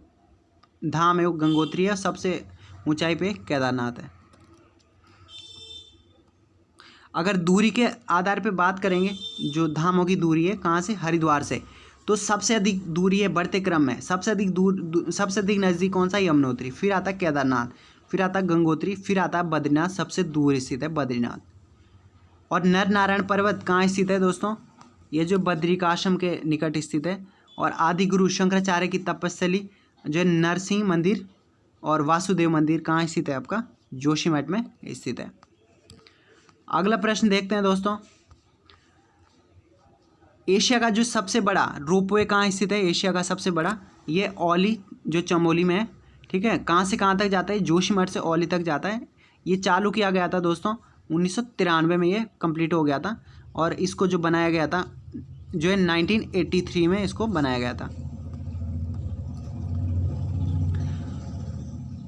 धाम है वो गंगोत्री है, सबसे ऊंचाई पे केदारनाथ है। अगर दूरी के आधार पे बात करेंगे, जो धामों की दूरी है कहाँ से, हरिद्वार से, तो सबसे अधिक दूरी है बढ़ते क्रम में, सबसे अधिक नज़दीक कौन सा, यमुनोत्री, फिर आता है केदारनाथ, फिर आता है गंगोत्री, फिर आता है बद्रीनाथ, सबसे दूर स्थित है बद्रीनाथ। और नर नारायण पर्वत कहाँ स्थित है दोस्तों, ये जो बद्रिकाश्रम के निकट स्थित है। और आदि गुरु शंकराचार्य की तपस्थली जो है नरसिंह मंदिर और वासुदेव मंदिर कहाँ स्थित है, आपका जोशीमठ में स्थित है। अगला प्रश्न देखते हैं दोस्तों, एशिया का जो सबसे बड़ा रोपवे कहाँ स्थित है, एशिया का सबसे बड़ा, ये औली जो चमोली में है, ठीक है। कहाँ से कहाँ तक जाता है, जोशीमठ से औली तक जाता है। ये चालू किया गया था दोस्तों 1993 में, ये कंप्लीट हो गया था। और इसको जो बनाया गया था जो है 1983 में इसको बनाया गया था।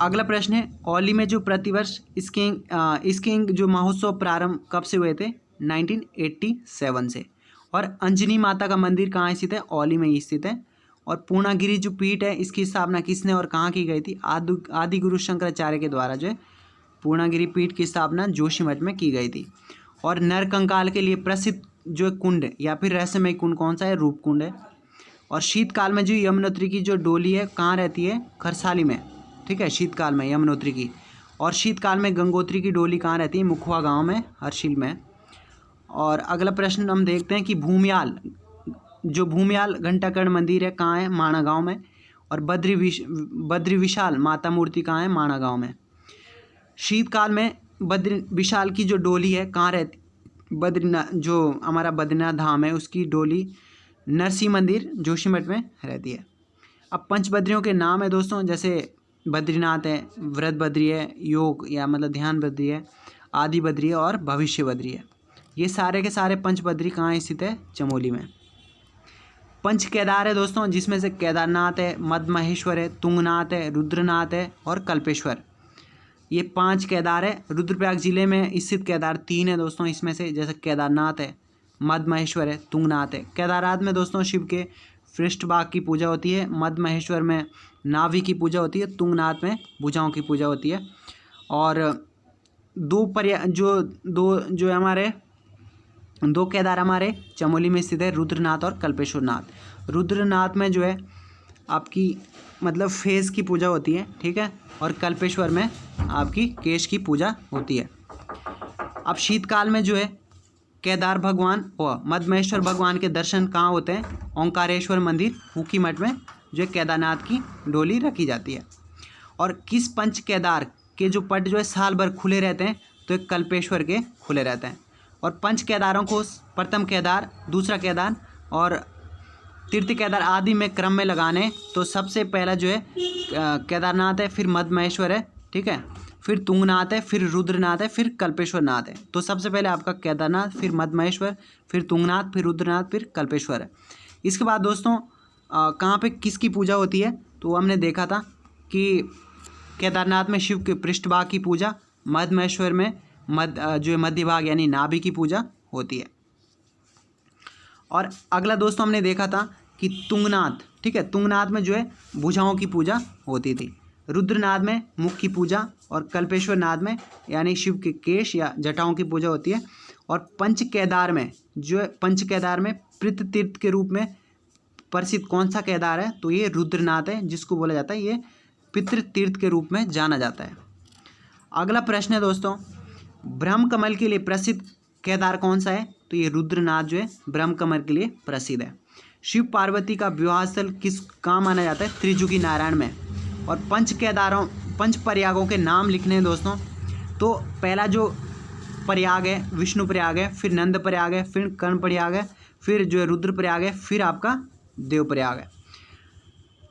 अगला प्रश्न है, औली में जो प्रतिवर्ष स्कीइंग जो महोत्सव प्रारंभ कब से हुए थे, 1987 से। और अंजनी माता का मंदिर कहाँ स्थित है, औली में ही स्थित है। और पूर्णागिरि जो पीठ है इसकी स्थापना किसने और कहाँ की गई थी, आदि गुरु शंकराचार्य के द्वारा जो है पूर्णागिरि पीठ की स्थापना जोशीमठ में की गई थी। और नरकंकाल के लिए प्रसिद्ध जो कुंड या फिर रहस्यमय कुंड कौन सा है, रूप कुंड है। और शीतकाल में जो यमुनोत्री की जो डोली है कहाँ रहती है, खरसाली में, ठीक है, शीतकाल में यमुनोत्री की। और शीतकाल में गंगोत्री की डोली कहाँ रहती है, मुखवा गांव में, हर्षिल में। और अगला प्रश्न हम देखते हैं कि भूमियाल घंटाकर्ण मंदिर है कहाँ है, माणा गांव में। और बद्री विशाल माता मूर्ति कहाँ है, माणा गांव में। शीतकाल में बद्री विशाल की जो डोली है कहाँ रहती, बद्रीनाथ जो हमारा बद्रीनाथ धाम है उसकी डोली नरसिंह मंदिर जोशीमठ में रहती है। अब पंचबद्रियों के नाम है दोस्तों, जैसे बद्रीनाथ है, व्रत बद्री है, योग या मतलब ध्यान बद्री है, आदि बद्री है और भविष्य बद्री है। ये सारे के सारे पंचबद्री कहाँ स्थित है, चमोली में। पंच केदार है दोस्तों, जिसमें से केदारनाथ है, मद्महेश्वर है, तुंगनाथ है, रुद्रनाथ है और कल्पेश्वर। ये 5 केदार है। रुद्रप्रयाग जिले में स्थित केदार 3 है दोस्तों, इसमें से जैसे केदारनाथ है, मद्महेश्वर है, तुंगनाथ है। केदारनाथ में दोस्तों शिव के पृष्ठभाग की पूजा होती है, मद्महेश्वर में नाभि की पूजा होती है, तुंगनाथ में भुजाओं की पूजा होती है। और दो केदार हमारे चमोली में स्थित है, रुद्रनाथ और कल्पेश्वर नाथ। रुद्रनाथ में जो है आपकी मतलब फेस की पूजा होती है, ठीक है। और कल्पेश्वर में आपकी केश की पूजा होती है। अब शीतकाल में जो है केदार भगवान व मद्महेश्वर भगवान के दर्शन कहाँ होते हैं, ओंकारेश्वर मंदिर ऊखीमठ में जो है केदारनाथ की डोली रखी जाती है। और किस पंच केदार के जो पट जो है साल भर खुले रहते हैं, तो एक कल्पेश्वर के खुले रहते हैं। और पंच केदारों को प्रथम केदार, दूसरा केदार और तीर्थ केदार आदि में क्रम में लगाने, तो सबसे पहला जो है केदारनाथ है, फिर मद्महेश्वर है, ठीक है, फिर तुंगनाथ है, फिर रुद्रनाथ है, फिर कल्पेश्वर नाथ है। तो सबसे पहले आपका केदारनाथ, फिर मद्महेश्वर, फिर तुंगनाथ, फिर रुद्रनाथ, फिर कल्पेश्वर है। इसके बाद दोस्तों कहाँ पे किसकी पूजा होती है, तो हमने देखा था कि केदारनाथ में शिव के पृष्ठभाग की पूजा, मद्महेश्वर में जो है मध्य भाग यानी नाभि की पूजा होती है। और अगला दोस्तों हमने देखा था कि तुंगनाथ, ठीक है, तुंगनाथ में जो है भुजाओं की पूजा होती थी, रुद्रनाथ में मुख की पूजा और कल्पेश्वर नाथ में यानी शिव के केश या जटाओं की पूजा होती है। और पंच केदार में जो है पंच में पितृ तीर्थ के रूप में प्रसिद्ध कौन सा केदार है, तो ये रुद्रनाथ है, जिसको बोला जाता है ये पितृ तीर्थ के रूप में जाना जाता है। अगला प्रश्न है दोस्तों, ब्रह्म कमल के लिए प्रसिद्ध केदार कौन सा है, तो ये रुद्रनाथ जो है ब्रह्म कमल के लिए प्रसिद्ध है। शिव पार्वती का विवाह स्थल किस कहाँ माना जाता है, त्रिजुगी नारायण में। और पंच प्रयागों के नाम लिखने हैं दोस्तों, तो पहला जो प्रयाग है विष्णु प्रयाग है, फिर नंद प्रयाग है, फिर कर्ण प्रयाग है, फिर जो है रुद्र प्रयाग है, फिर आपका देव प्रयाग है।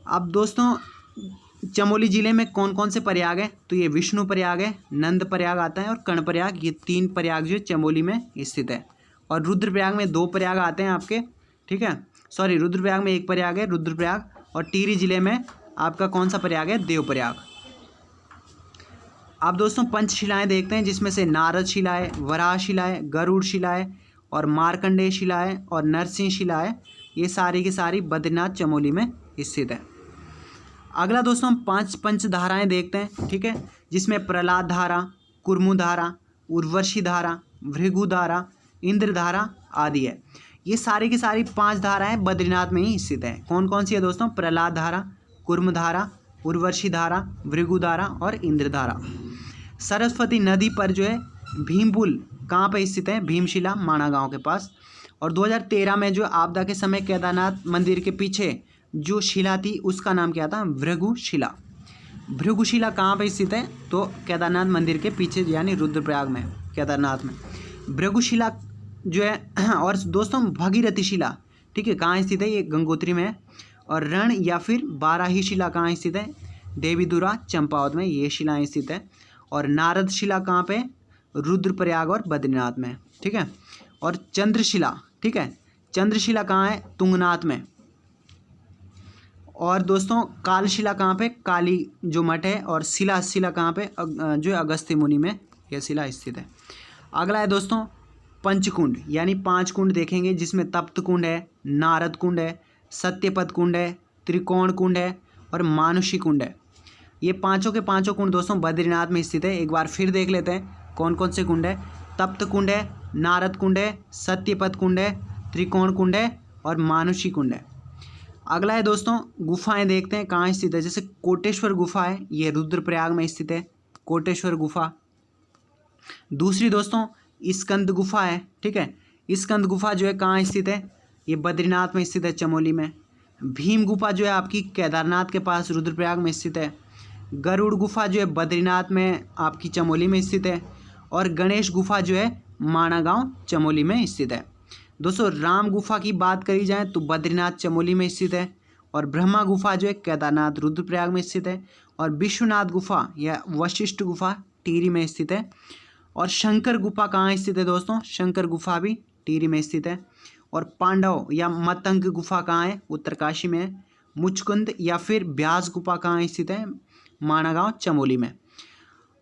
अब दोस्तों चमोली ज़िले में कौन कौन से प्रयाग है, तो ये विष्णु प्रयाग है, नंद प्रयाग आता है और कर्ण प्रयाग, ये 3 प्रयाग जो चमोली में स्थित है। और रुद्रप्रयाग में 2 प्रयाग आते हैं आपके, ठीक है, सॉरी रुद्रप्रयाग में 1 प्रयाग है रुद्रप्रयाग। और टिहरी जिले में आपका कौन सा प्रयाग है, देव प्रयाग। आप दोस्तों पंचशिलाएँ देखते हैं, जिसमें से नारद शिला है, वराह शिला है, गरुड़ शिला है और मार्कंडेय शिला है और नरसिंह शिला है, ये सारी की सारी बद्रीनाथ चमोली में स्थित है। अगला दोस्तों हम 5 पंचधाराएं देखते हैं, ठीक है, जिसमें प्रहलाद धारा, कुर्मु धारा, उर्वशी धारा, भृगु धारा, इंद्र धारा आदि है। ये सारी की सारी 5 धाराएं बद्रीनाथ में ही स्थित है। कौन कौन सी है दोस्तों? प्रहलाद धारा, कुर्म धारा, उर्वशी धारा, भृगु धारा और इंद्र धारा। सरस्वती नदी पर जो है भीमपुल कहाँ पे स्थित है? भीमशिला माणा गांव के पास। और 2013 में जो आपदा के समय केदारनाथ मंदिर के पीछे जो शिला थी उसका नाम क्या था? भृगुशिला। भृगुशिला कहाँ पे स्थित है? तो केदारनाथ मंदिर के पीछे यानी रुद्रप्रयाग में, केदारनाथ में भृगुशिला जो है। और दोस्तों भगीरथी शिला, ठीक है, कहाँ स्थित है? ये गंगोत्री में है। और रण या फिर बाराही शिला कहाँ स्थित है? देवीधुरा चंपावत में ये शिलाएँ स्थित है। और नारद शिला कहाँ पे? रुद्रप्रयाग और बद्रीनाथ में, ठीक है। और चंद्रशिला, ठीक है, चंद्रशिला कहाँ है? तुंगनाथ में। और दोस्तों कालशिला कहाँ पे? काली जो मठ है। और शिला कहाँ पे? जो अगस्त्य मुनि में यह शिला स्थित है। अगला है दोस्तों पंचकुंड, यानी 5 कुंड देखेंगे, जिसमें तप्त कुंड है, नारद कुंड है, सत्यपद कुंड है, त्रिकोण कुंड है और मानुषी कुंड है। ये पांचों के पांचों कुंड दोस्तों बद्रीनाथ में स्थित है। एक बार फिर देख लेते हैं कौन कौन से कुंड है। तप्त कुंड है, नारद कुंड है, सत्यपद कुंड है, त्रिकोण कुंड है और मानुषी कुंड है। अगला है दोस्तों गुफाएं देखते हैं कहाँ स्थित है। जैसे कोटेश्वर गुफा है, ये रुद्रप्रयाग में स्थित है, कोटेश्वर गुफा। दूसरी दोस्तों स्कंद गुफा है, ठीक है, स्कंद गुफा जो है कहाँ स्थित है? ये बद्रीनाथ में स्थित है, चमोली में। भीम गुफा जो है आपकी केदारनाथ के पास रुद्रप्रयाग में स्थित है। गरुड़ गुफा जो है बद्रीनाथ में आपकी चमोली में स्थित है। और गणेश गुफा जो है माणा गांव चमोली में स्थित है। दोस्तों राम गुफा की बात करी जाए तो बद्रीनाथ चमोली में स्थित है। और ब्रह्मा गुफा जो है केदारनाथ रुद्रप्रयाग में स्थित है। और विश्वनाथ गुफा या वशिष्ठ गुफा टिहरी में स्थित है। और शंकर गुफा कहाँ स्थित है दोस्तों? शंकर गुफा भी टिहरी में स्थित है। और पांडव या मतंग गुफा कहाँ है? उत्तरकाशी में है। मुचकुंद या फिर ब्यास गुफा कहाँ स्थित है? माणा गांव चमोली में।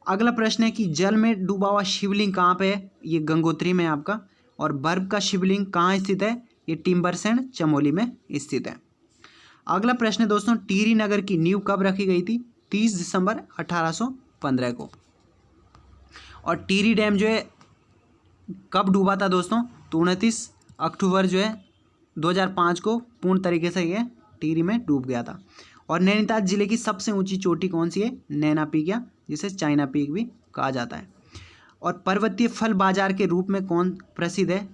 अगला प्रश्न है कि जल में डूबा हुआ शिवलिंग कहाँ पे है? ये गंगोत्री में आपका। और बर्फ का शिवलिंग कहाँ स्थित है? ये टिम्बरसैंड चमोली में स्थित है। अगला प्रश्न है दोस्तों टिहरी नगर की नींव कब रखी गई थी? 30 दिसंबर 1815 को। और टिहरी डैम जो है कब डूबा था दोस्तों? तो 29 अक्टूबर जो है 2005 को पूर्ण तरीके से ये टिहरी में डूब गया था। और नैनीताल जिले की सबसे ऊंची चोटी कौन सी है? नैना पीक, या जिसे चाइना पीक भी कहा जाता है। और पर्वतीय फल बाजार के रूप में कौन प्रसिद्ध है?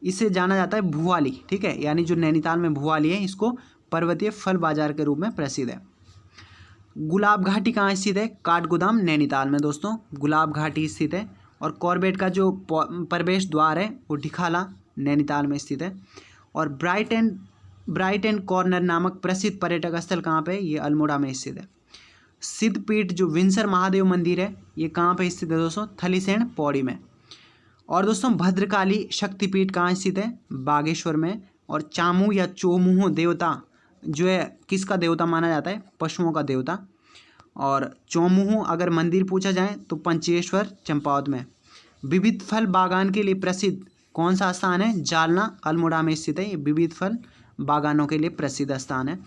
इसे जाना जाता है भुवाली, ठीक है, यानी जो नैनीताल में भुवाली है इसको पर्वतीय फल बाजार के रूप में प्रसिद्ध है। गुलाब घाटी कहाँ स्थित है? काठगोदाम नैनीताल में दोस्तों गुलाब घाटी स्थित है। और कॉर्बेट का जो प्रवेश द्वार है वो ढिखाला नैनीताल में स्थित है। और ब्राइट एंड कॉर्नर नामक प्रसिद्ध पर्यटक स्थल कहाँ पे है? ये अल्मोड़ा में स्थित है। सिद्धपीठ जो विंसर महादेव मंदिर है ये कहाँ पे स्थित है दोस्तों? थलीसैंण पौड़ी में। और दोस्तों भद्रकाली शक्तिपीठ कहाँ स्थित है? बागेश्वर में। और चामू या चोमुह देवता जो है किसका देवता माना जाता है? पशुओं का देवता। और चौमुह अगर मंदिर पूछा जाए तो पंचेश्वर चंपावत में। विविध फल बागान के लिए प्रसिद्ध कौन सा स्थान है? जालना अल्मोड़ा में स्थित है। ये विविध फल बागानों के लिए प्रसिद्ध स्थान है।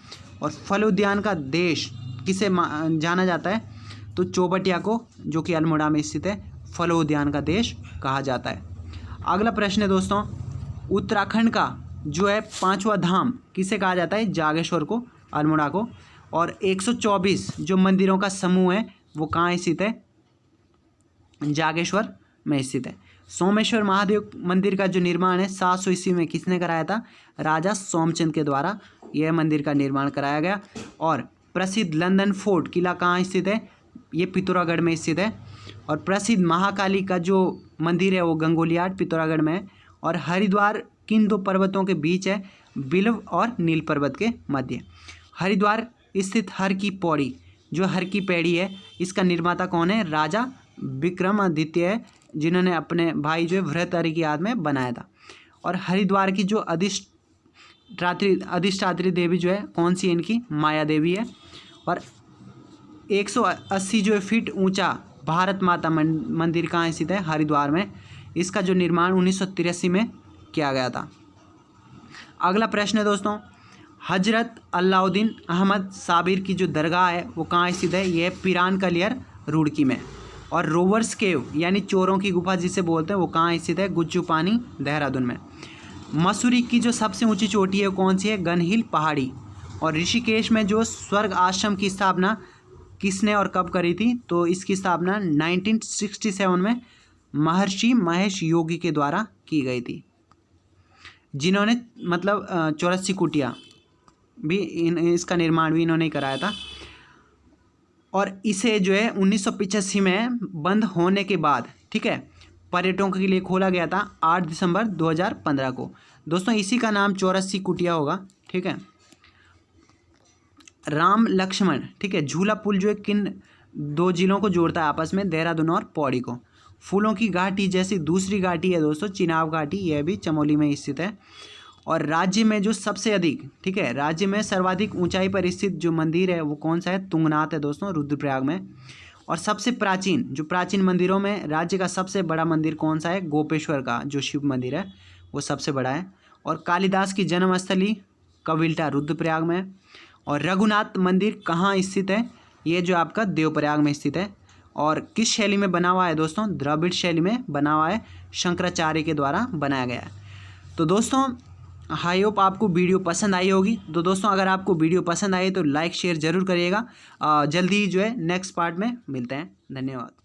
और फल उद्यान का देश किसे जाना जाता है? तो चौबटिया को, जो कि अल्मोड़ा में स्थित है, फल उद्यान का देश कहा जाता है। अगला प्रश्न है दोस्तों उत्तराखंड का जो है 5वां धाम किसे कहा जाता है? जागेश्वर को, अल्मोड़ा को। और 124 जो मंदिरों का समूह है वो कहाँ स्थित है? जागेश्वर में स्थित है। सोमेश्वर महादेव मंदिर का जो निर्माण है 700 ईस्वी में किसने कराया था? राजा सोमचंद के द्वारा यह मंदिर का निर्माण कराया गया। और प्रसिद्ध लंदन फोर्ट किला कहाँ स्थित है? ये पिथौरागढ़ में स्थित है। और प्रसिद्ध महाकाली का जो मंदिर है वो गंगोलियाट पिथौरागढ़ में है। और हरिद्वार किन 2 पर्वतों के बीच है? बिल्व और नील पर्वत के मध्य। हरिद्वार स्थित हर की पौड़ी जो हर की पैड़ी है इसका निर्माता कौन है? राजा विक्रमादित्य है, जिन्होंने अपने भाई जो है भृतहरि की याद में बनाया था। और हरिद्वार की जो अधिष्ठात्री देवी जो है कौन सी है इनकी? माया देवी है। और 180 जो फीट ऊंचा भारत माता मंदिर कहाँ स्थित है? हरिद्वार में। इसका जो निर्माण 1983 में किया गया था। अगला प्रश्न है दोस्तों, हजरत अलाउद्दीन अहमद साबिर की जो दरगाह है वो कहाँ स्थित है? ये पिरान कलियर रुड़की में। और रोवर्स केव यानी चोरों की गुफा जिसे बोलते हैं वो कहाँ स्थित है? गुज्जू पानी देहरादून में। मसूरी की जो सबसे ऊंची चोटी है कौन सी है? गन हिल पहाड़ी। और ऋषिकेश में जो स्वर्ग आश्रम की स्थापना किसने और कब करी थी? तो इसकी स्थापना 1967 में महर्षि महेश योगी के द्वारा की गई थी, जिन्होंने मतलब 84 कुटिया भी इसका निर्माण भी इन्होंने कराया था। और इसे जो है 1985 में बंद होने के बाद, ठीक है, पर्यटकों के लिए खोला गया था 8 दिसंबर 2015 को। दोस्तों इसी का नाम 84 कुटिया होगा, ठीक है। राम लक्ष्मण, ठीक है, झूला पुल जो है किन दो जिलों को जोड़ता है आपस में? देहरादून और पौड़ी को। फूलों की घाटी जैसी दूसरी घाटी है दोस्तों चिनाब घाटी, यह भी चमोली में स्थित है। और राज्य में जो सबसे अधिक, ठीक है, राज्य में सर्वाधिक ऊंचाई पर स्थित जो मंदिर है वो कौन सा है? तुंगनाथ है दोस्तों, रुद्रप्रयाग में। और सबसे प्राचीन, जो प्राचीन मंदिरों में राज्य का सबसे बड़ा मंदिर कौन सा है? गोपेश्वर का जो शिव मंदिर है वो सबसे बड़ा है। और कालिदास की जन्मस्थली कविल्टा रुद्रप्रयाग में। और रघुनाथ मंदिर कहाँ स्थित है? ये जो आपका देवप्रयाग में स्थित है। और किस शैली में बना हुआ है दोस्तों? द्रविड़ शैली में बना हुआ है, शंकराचार्य के द्वारा बनाया गया है। तो दोस्तों आई होप आपको वीडियो पसंद आई होगी। तो दोस्तों अगर आपको वीडियो पसंद आई तो लाइक शेयर ज़रूर करिएगा। जल्दी ही जो है नेक्स्ट पार्ट में मिलते हैं। धन्यवाद।